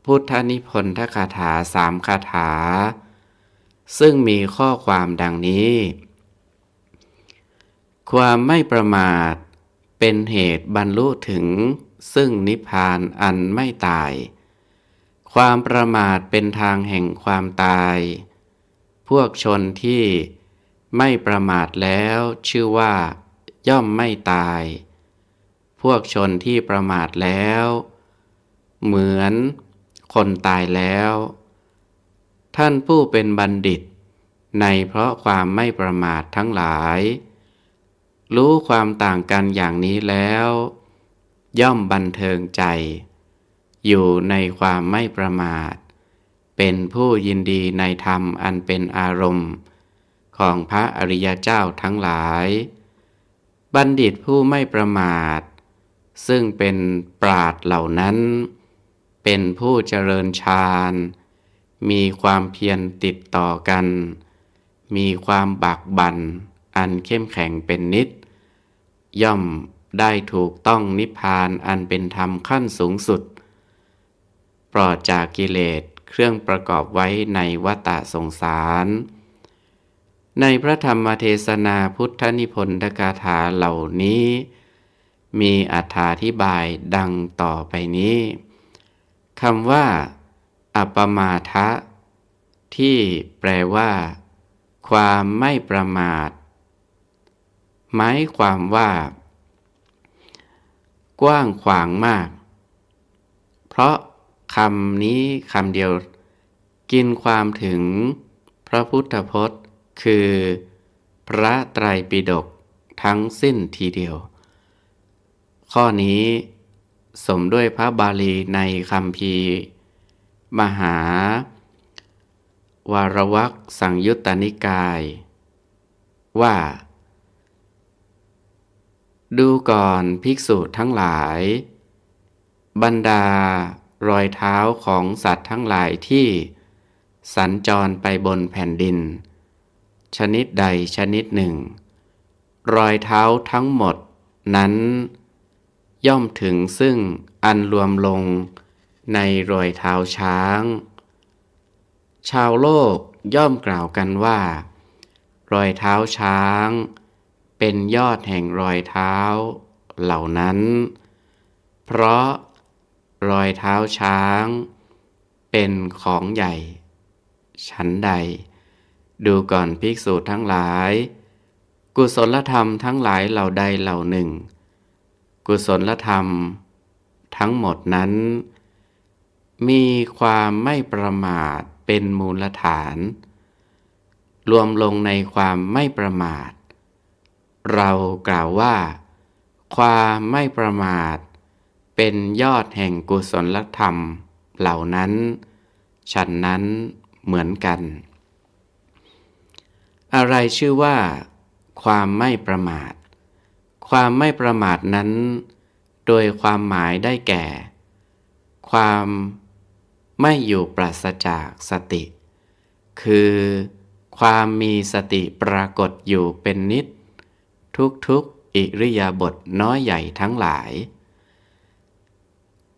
พุทธนิพนธคาถา3 คาถาซึ่งมีข้อความดังนี้ความไม่ประมาทเป็นเหตุบรรลุถึงซึ่งนิพพานอันไม่ตายค ความประมาทเป็นทางแห่งความตายพวกชนที่ไม่ประมาทแล้วชื่อว่าย่อมไม่ตายพวกชนที่ประมาทแล้วเหมือนคนตายแล้วท่านผู้เป็นบัณฑิตในเพราะความไม่ประมาททั้งหลายรู้ความต่างกันอย่างนี้แล้วย่อมบันเทิงใจอยู่ในความไม่ประมาทเป็นผู้ยินดีในธรรมอันเป็นอารมณ์ของพระอริยเจ้าทั้งหลายบัณฑิตผู้ไม่ประมาทซึ่งเป็นปราชญ์เหล่านั้นเป็นผู้เจริญฌานมีความเพียรติดต่อกันมีความบากบั่นอันเข้มแข็งเป็นนิจย่อมได้ถูกต้องนิพพานอันเป็นธรรมขั้นสูงสุดปลอดจากกิเลสเครื่องประกอบไว้ในวัฏสงสารในพระธรรมเทศนาพุทธนิพนธกถาเหล่านี้มีอธิบายดังต่อไปนี้คำว่าอัปปมาทะที่แปลว่าความไม่ประมาทหมายความว่ากว้างขวางมากเพราะคำนี้คำเดียวกินความถึงพระพุทธพจน์คือพระไตรปิฎกทั้งสิ้นทีเดียวข้อนี้สมด้วยพระบาลีในคัมภีร์มหาวารวรรคสังยุตตนิกายว่าดูก่อนภิกษุทั้งหลายบรรดารอยเท้าของสัตว์ทั้งหลายที่สัญจรไปบนแผ่นดินชนิดใดชนิดหนึ่งรอยเท้าทั้งหมดนั้นย่อมถึงซึ่งอันรวมลงในรอยเท้าช้างชาวโลกย่อมกล่าวกันว่ารอยเท้าช้างเป็นยอดแห่งรอยเท้าเหล่านั้นเพราะรอยเท้าช้างเป็นของใหญ่ฉันใดดูก่อนภิกษุทั้งหลายกุศลธรรมทั้งหลายเหล่าใดเหล่าหนึ่งกุศลธรรมทั้งหมดนั้นมีความไม่ประมาทเป็นมูลฐานรวมลงในความไม่ประมาทเรากล่าวว่าความไม่ประมาทเป็นยอดแห่งกุศลธรรมเหล่านั้นฉันนั้นเหมือนกันอะไรชื่อว่าความไม่ประมาทความไม่ประมาทนั้นโดยความหมายได้แก่ความไม่อยู่ปราศจากสติคือความมีสติปรากฏอยู่เป็นนิจทุกอิริยาบถน้อยใหญ่ทั้งหลาย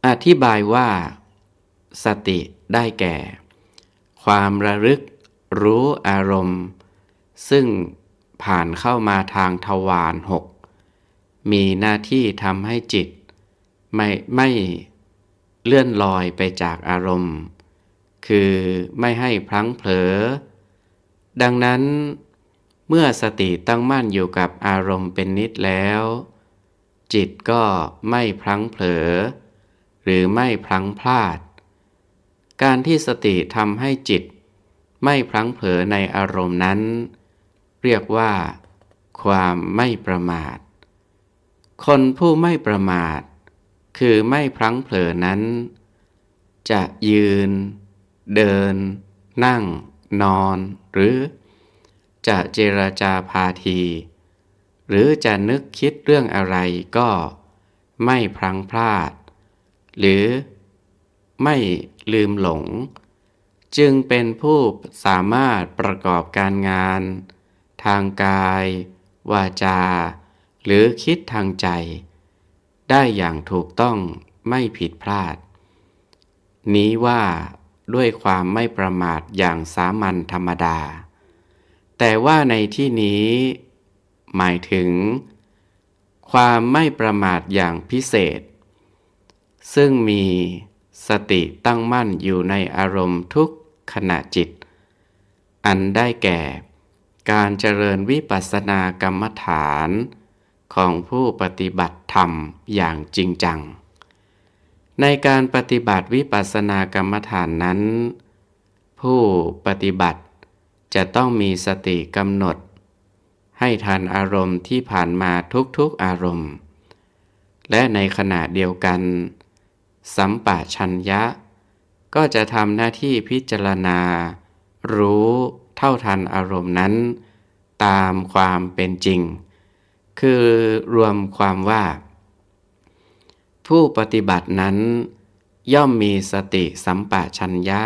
อธิบายว่าสติได้แก่ความระลึกรู้อารมณ์ซึ่งผ่านเข้ามาทางทวารหกมีหน้าที่ทำให้จิตไม่เลื่อนลอยไปจากอารมณ์คือไม่ให้พลั้งเผลอดังนั้นเมื่อสติตั้งมั่นอยู่กับอารมณ์เป็นนิจแล้วจิตก็ไม่พลั้งเผลอหรือไม่พลั้งพลาดการที่สติทำให้จิตไม่พลั้งเผลอในอารมณ์นั้นเรียกว่าความไม่ประมาทคนผู้ไม่ประมาทคือไม่พลั้งเผลอนั้นจะยืนเดินนั่งนอนหรือจะเจรจาพาทีหรือจะนึกคิดเรื่องอะไรก็ไม่พลั้งพลาดหรือไม่ลืมหลงจึงเป็นผู้สามารถประกอบการงานทางกายวาจาหรือคิดทางใจได้อย่างถูกต้องไม่ผิดพลาดนี้ว่าด้วยความไม่ประมาทอย่างสามัญธรรมดาแต่ว่าในที่นี้หมายถึงความไม่ประมาทอย่างพิเศษซึ่งมี สติตั้งมั่นอยู่ในอารมณ์ทุกขณะจิตอันได้แก่การเจริญวิปัสสนากรรมฐานของผู้ปฏิบัติธรรมอย่างจริงจังในการปฏิบัติวิปัสสนากรรมฐานนั้นผู้ปฏิบัติจะต้องมีสติกำหนดให้ทันอารมณ์ที่ผ่านมาทุกๆอารมณ์และในขณะเดียวกันสัมปชัญญะก็จะทำหน้าที่พิจารณารู้เท่าทันอารมณ์นั้นตามความเป็นจริงคือรวมความว่าผู้ปฏิบัตินั้นย่อมมีสติสัมปชัญญะ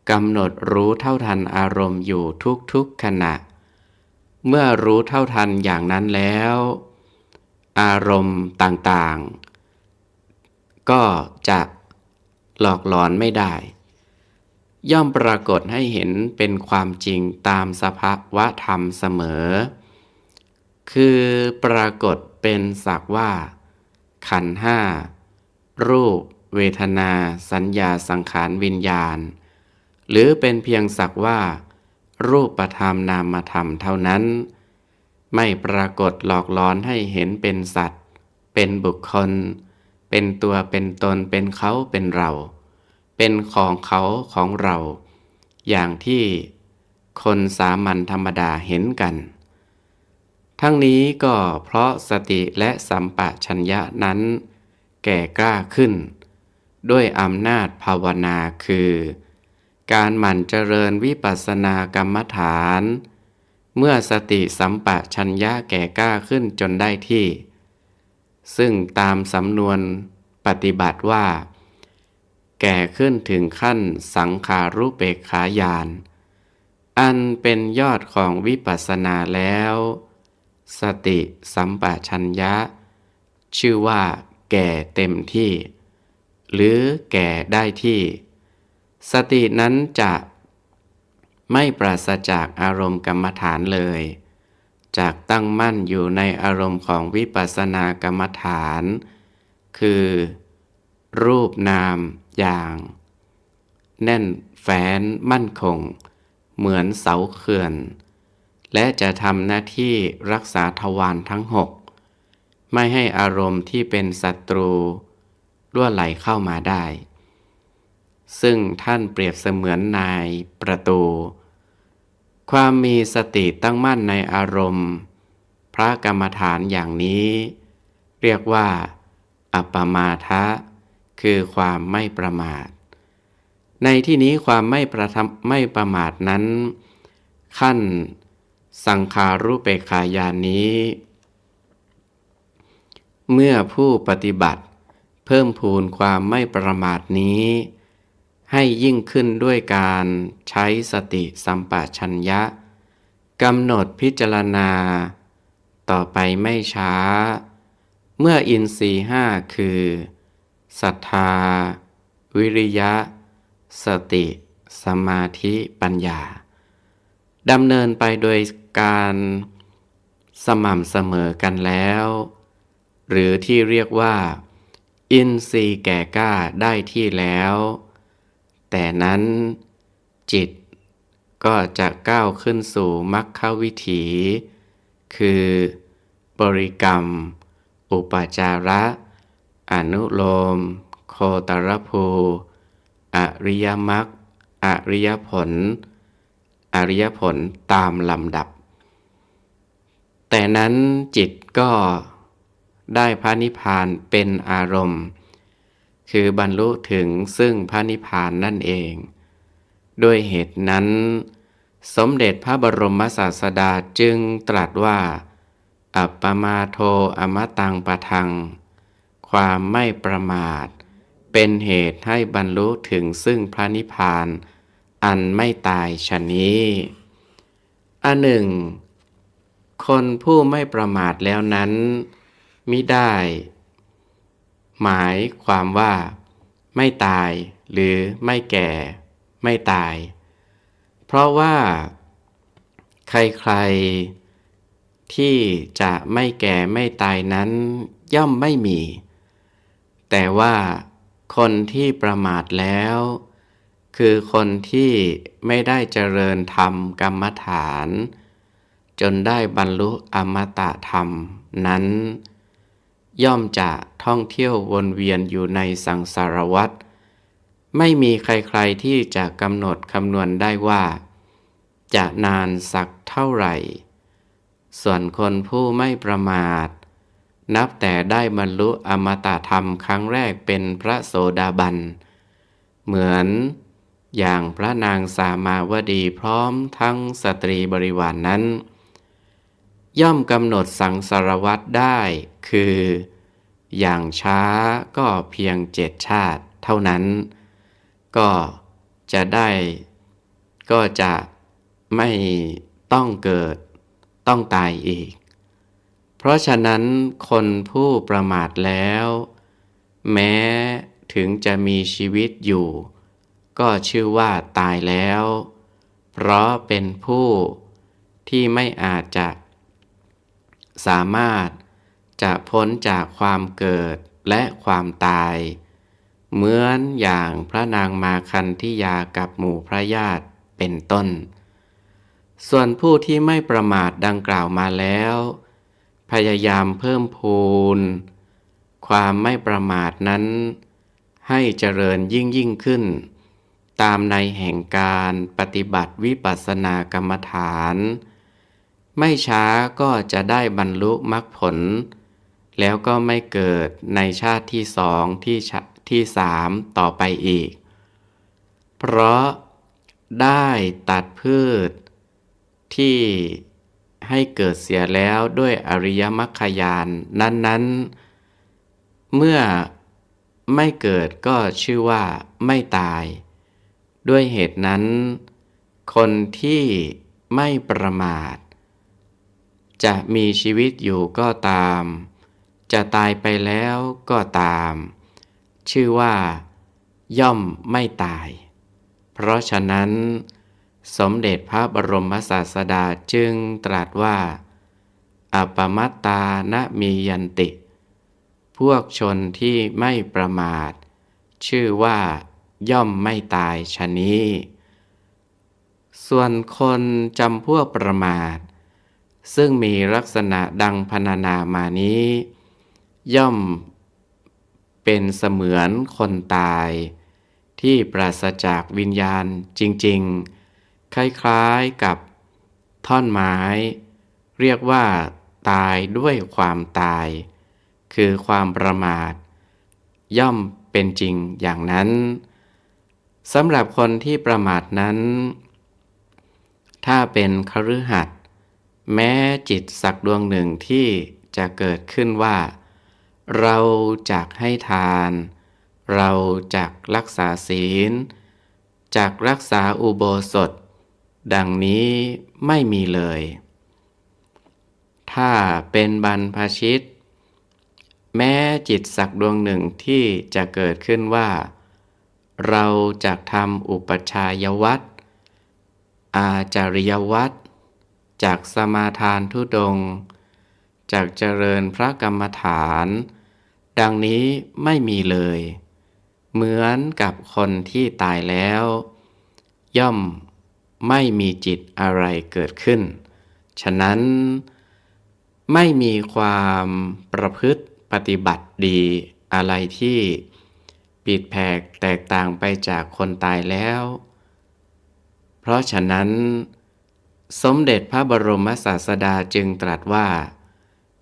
กำหนดรู้เท่าทันอารมณ์อยู่ทุกๆขณะเมื่อรู้เท่าทันอย่างนั้นแล้วอารมณ์ต่างๆก็จะหลอกหลอนไม่ได้ย่อมปรากฏให้เห็นเป็นความจริงตามสภาวะธรรมเสมอคือปรากฏเป็นสักว่าขันธ์ห้ารูปเวทนาสัญญาสังขารวิญญาณหรือเป็นเพียงสักว่ารูปธรรมนามธรรมเท่านั้นไม่ปรากฏหลอกหลอนให้เห็นเป็นสัตว์เป็นบุคคลเป็นตัวเป็นตนเป็นเขาเป็นเราเป็นของเขาของเราอย่างที่คนสามัญธรรมดาเห็นกันทั้งนี้ก็เพราะสติและสัมปชัญญะนั้นแก่กล้าขึ้นด้วยอำนาจภาวนาคือการหมั่นเจริญวิปัสสนากรรมฐานเมื่อสติสัมปชัญญะแก่กล้าขึ้นจนได้ที่ซึ่งตามสำนวนปฏิบัติว่าแก่ขึ้นถึงขั้นสังขารุเปกขาญาณอันเป็นยอดของวิปัสสนาแล้วสติสัมปชัญญะชื่อว่าแก่เต็มที่หรือแก่ได้ที่สตินั้นจะไม่ปราศจากอารมณ์กรรมฐานเลยจากตั้งมั่นอยู่ในอารมณ์ของวิปัสสนากรรมฐานคือรูปนามอย่างแน่นแฟ้นมั่นคงเหมือนเสาเขื่อนและจะทำหน้าที่รักษาทวารทั้ง6ไม่ให้อารมณ์ที่เป็นศัตรูรั่วไหลเข้ามาได้ซึ่งท่านเปรียบเสมือนนายประตูความมีสติตั้งมั่นในอารมณ์พระกรรมฐานอย่างนี้เรียกว่าอัปปมาทะคือความไม่ประมาทในที่นี้ความไม่ประมาทนั้นขั้นสังขารุเปกขาญาณนี้เมื่อผู้ปฏิบัติเพิ่มพูนความไม่ประมาทนี้ให้ยิ่งขึ้นด้วยการใช้สติสัมปชัญญะกำหนดพิจารณาต่อไปไม่ช้าเมื่ออินทรีย์ห้าคือศรัทธาวิริยะสติสมาธิปัญญาดำเนินไปโดยการสม่ำเสมอกันแล้วหรือที่เรียกว่าอินทรีย์แก่กล้าได้ที่แล้วแต่นั้นจิตก็จะก้าวขึ้นสู่มรรควิถีคือบริกรรมอุปจาระอนุโลมโคตรภูอริยมรรคอริยผลตามลำดับแต่นั้นจิตก็ได้พระนิพพานเป็นอารมณ์คือบรรลุถึงซึ่งพระนิพพานนั่นเองด้วยเหตุนั้นสมเด็จพระบรมศาสดาจึงตรัสว่าอัปปมาโทอมตังปะทังความไม่ประมาทเป็นเหตุให้บรรลุถึงซึ่งพระนิพพานอันไม่ตายฉะนี้อันหนึ่งคนผู้ไม่ประมาทแล้วนั้นมิได้หมายความว่าไม่ตายหรือไม่แก่ไม่ตายเพราะว่าใครๆที่จะไม่แก่ไม่ตายนั้นย่อมไม่มีแต่ว่า คนที่ประมาทแล้ว คือคนที่ไม่ได้เจริญธรรมกรรมฐาน จนได้บรรลุอมตะธรรมนั้น ย่อมจะท่องเที่ยววนเวียนอยู่ในสังสารวัฏไม่มีใครๆที่จะกำหนดคำนวณได้ว่าจะนานสักเท่าไหร่ ส่วนคนผู้ไม่ประมาทนับแต่ได้บรรลุอมตะธรรมครั้งแรกเป็นพระโสดาบันเหมือนอย่างพระนางสามาวดีพร้อมทั้งสตรีบริวารนนั้นย่อมกำหนดสังสารวัฏได้คืออย่างช้าก็เพียง7 ชาติเท่านั้นก็จะไม่ต้องเกิดต้องตายอีกเพราะฉะนั้นคนผู้ประมาทแล้วแม้ถึงจะมีชีวิตอยู่ก็ชื่อว่าตายแล้วเพราะเป็นผู้ที่ไม่อาจจะสามารถจะพ้นจากความเกิดและความตายเหมือนอย่างพระนางมาคันธิยากับหมู่พระญาติเป็นต้นส่วนผู้ที่ไม่ประมาทดังกล่าวมาแล้วพยายามเพิ่มพูนความไม่ประมาทนั้นให้เจริญยิ่งขึ้นตามในแห่งการปฏิบัติวิปัสสนากรรมฐานไม่ช้าก็จะได้บรรลุมรรคผลแล้วก็ไม่เกิดในชาติที่2ที่3ต่อไปอีกเพราะได้ตัดพืชที่ให้เกิดเสียแล้วด้วยอริยมรรคญาณนั้นเมื่อไม่เกิดก็ชื่อว่าไม่ตายด้วยเหตุนั้นคนที่ไม่ประมาทจะมีชีวิตอยู่ก็ตามจะตายไปแล้วก็ตามชื่อว่าย่อมไม่ตายเพราะฉะนั้นสมเด็จพระบรมศาสดาจึงตรัสว่าอัปปมัตตานะมียันติพวกชนที่ไม่ประมาทชื่อว่าย่อมไม่ตายฉะนี้ส่วนคนจำพวกประมาทซึ่งมีลักษณะดังพรรณนามานี้ย่อมเป็นเสมือนคนตายที่ปราศจากวิญญาณจริงๆคล้ายๆกับท่อนไม้เรียกว่าตายด้วยความตายคือความประมาทย่อมเป็นจริงอย่างนั้นสำหรับคนที่ประมาทนั้นถ้าเป็นคฤหัสถ์แม้จิตสักดวงหนึ่งที่จะเกิดขึ้นว่าเราจักให้ทานเราจักรักษาศีลจักรักษาอุโบสถดังนี้ไม่มีเลยถ้าเป็นบรรพชิตแม้จิตสักดวงหนึ่งที่จะเกิดขึ้นว่าเราจักทำอุปัชฌายวัตรอาจาริยวัตรจักสมาทานธุดงค์จักเจริญพระกรรมฐานดังนี้ไม่มีเลยเหมือนกับคนที่ตายแล้วย่อมไม่มีจิตอะไรเกิดขึ้นฉะนั้นไม่มีความประพฤติปฏิบัติดีอะไรที่ผิดแผกแตกต่างไปจากคนตายแล้วเพราะฉะนั้นสมเด็จพระบรมศาสดาจึงตรัสว่า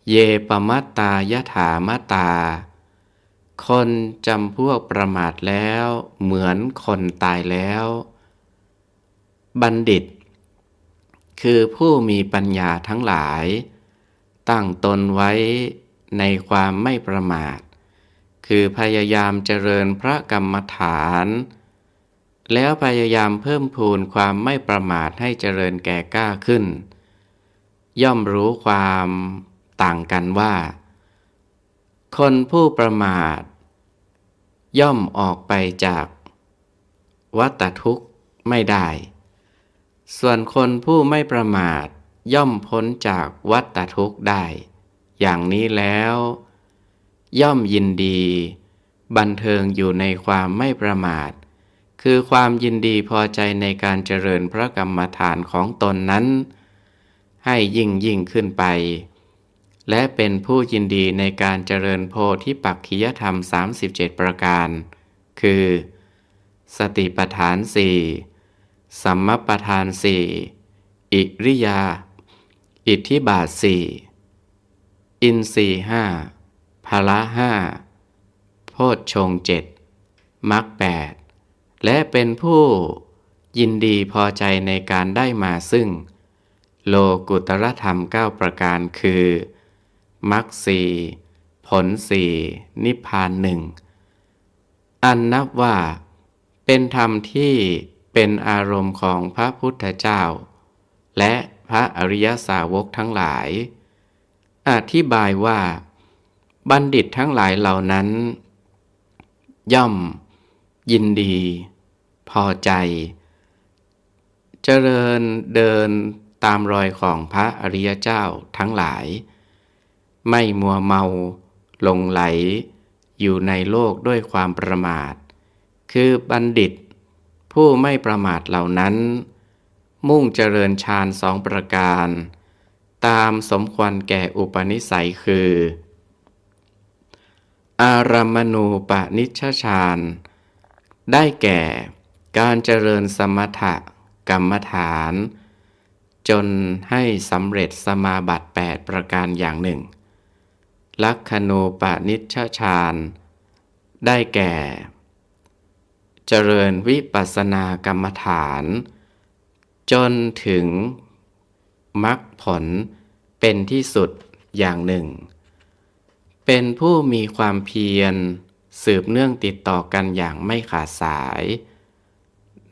เยปมัตตายถามตาคนจำพวกประมาทแล้วเหมือนคนตายแล้วบัณฑิตคือผู้มีปัญญาทั้งหลายตั้งตนไว้ในความไม่ประมาทคือพยายามเจริญพระกรรมฐานแล้วพยายามเพิ่มพูนความไม่ประมาทให้เจริญแก่กล้าขึ้นย่อมรู้ความต่างกันว่าคนผู้ประมาทย่อมออกไปจากวัฏทุกข์ไม่ได้ส่วนคนผู้ไม่ประมาทย่อมพ้นจากวัฏทุกข์ได้อย่างนี้แล้วย่อมยินดี บันเทิงอยู่ในความไม่ประมาทคือความยินดีพอใจในการเจริญพระกรรมฐานของตนนั้นให้ยิ่งขึ้นไปและเป็นผู้ยินดีในการเจริญโพธิปักขิยธรรม37ประการคือสติปัฏฐาน4สัมมัปปทาน4อิริยาอิทธิบาท4อินทรีย์5พละ5โพชฌงค์7มรรค8และเป็นผู้ยินดีพอใจในการได้มาซึ่งโลกุตรธรรม9ประการคือมรรค4ผล4นิพพาน1อันนับว่าเป็นธรรมที่เป็นอารมณ์ของพระพุทธเจ้าและพระอริยสาวกทั้งหลายอธิบายว่าบัณฑิตทั้งหลายเหล่านั้นย่อมยินดีพอใจเจริญเดินตามรอยของพระอริยเจ้าทั้งหลายไม่มัวเมาหลงไหลอยู่ในโลกด้วยความประมาทคือบัณฑิตผู้ไม่ประมาทเหล่านั้นมุ่งเจริญฌาน2ประการตามสมควรแก่อุปนิสัยคืออารัมมณูปนิชฌานได้แก่การเจริญสมถกรรมฐานจนให้สำเร็จสมาบัติ8ประการอย่างหนึ่งลักขณูปนิชฌานได้แก่เจริญวิปัสสนากรรมฐานจนถึงมรรคผลเป็นที่สุดอย่างหนึ่งเป็นผู้มีความเพียรสืบเนื่องติดต่อกันอย่างไม่ขาดสาย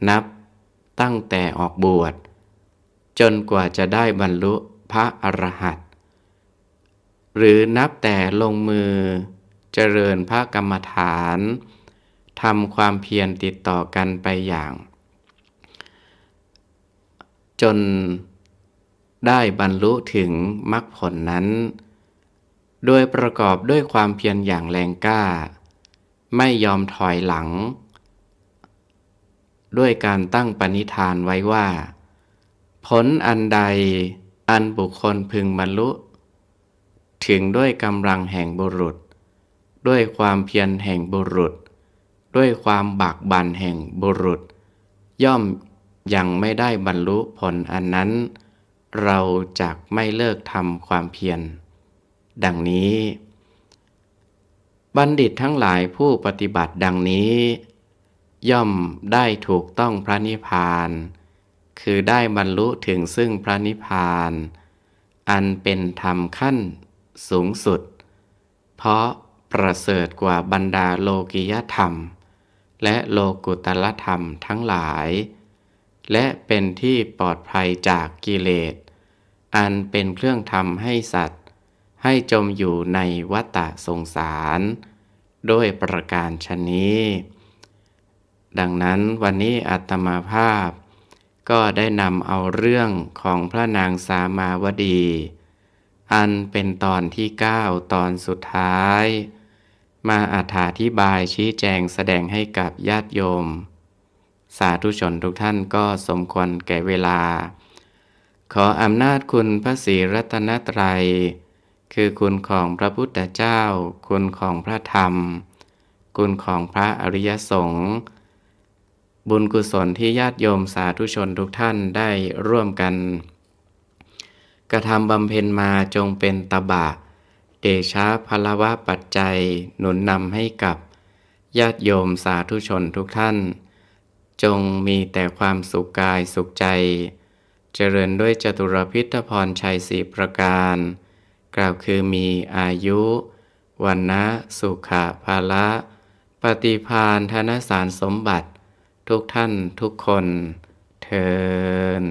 นับตั้งแต่ออกบวชจนกว่าจะได้บรรลุพระอรหันต์หรือนับแต่ลงมือเจริญพระกรรมฐานทำความเพียรติดต่อกันไปอย่างจนได้บรรลุถึงมรรคผลนั้นโดยประกอบด้วยความเพียรอย่างแรงกล้าไม่ยอมถอยหลังด้วยการตั้งปณิธานไว้ว่าผลอันใดอันบุคคลพึงบรรลุถึงด้วยกำลังแห่งบุรุษด้วยความเพียรแห่งบุรุษด้วยความบากบั่นแห่งบุรุษย่อมยังไม่ได้บรรลุผลอันนั้นเราจักไม่เลิกทำความเพียรดังนี้บัณฑิตทั้งหลายผู้ปฏิบัติดังนี้ย่อมได้ถูกต้องพระนิพพานคือได้บรรลุถึงซึ่งพระนิพพานอันเป็นธรรมขั้นสูงสุดเพราะประเสริฐกว่าบรรดาโลกิยธรรมและโลกุตตรธรรมทั้งหลายและเป็นที่ปลอดภัยจากกิเลสอันเป็นเครื่องทำให้สัตว์ให้จมอยู่ในวัฏสงสารด้วยประการฉะนี้ดังนั้นวันนี้อาตมาภาพก็ได้นำเอาเรื่องของพระนางสามาวดีอันเป็นตอนที่9ตอนสุดท้ายมาอธิบายชี้แจงแสดงให้กับญาติโยมสาธุชนทุกท่านก็สมควรแก่เวลาขออำนาจคุณพระศรีรัตนตรัยคือคุณของพระพุทธเจ้าคุณของพระธรรมคุณของพระอริยสงฆ์บุญกุศลที่ญาติโยมสาธุชนทุกท่านได้ร่วมกันกระทำบำเพ็ญมาจงเป็นตบะเดชะพลวะปัจจัยหนุนนำให้กับญาติโยมสาธุชนทุกท่านจงมีแต่ความสุขกายสุขใจเจริญด้วยจตุรพิธพรชัย4ประการกล่าวคือมีอายุวันนะสุขะภาละปฏิภาณธนสารสมบัติทุกท่านทุกคนเทอญ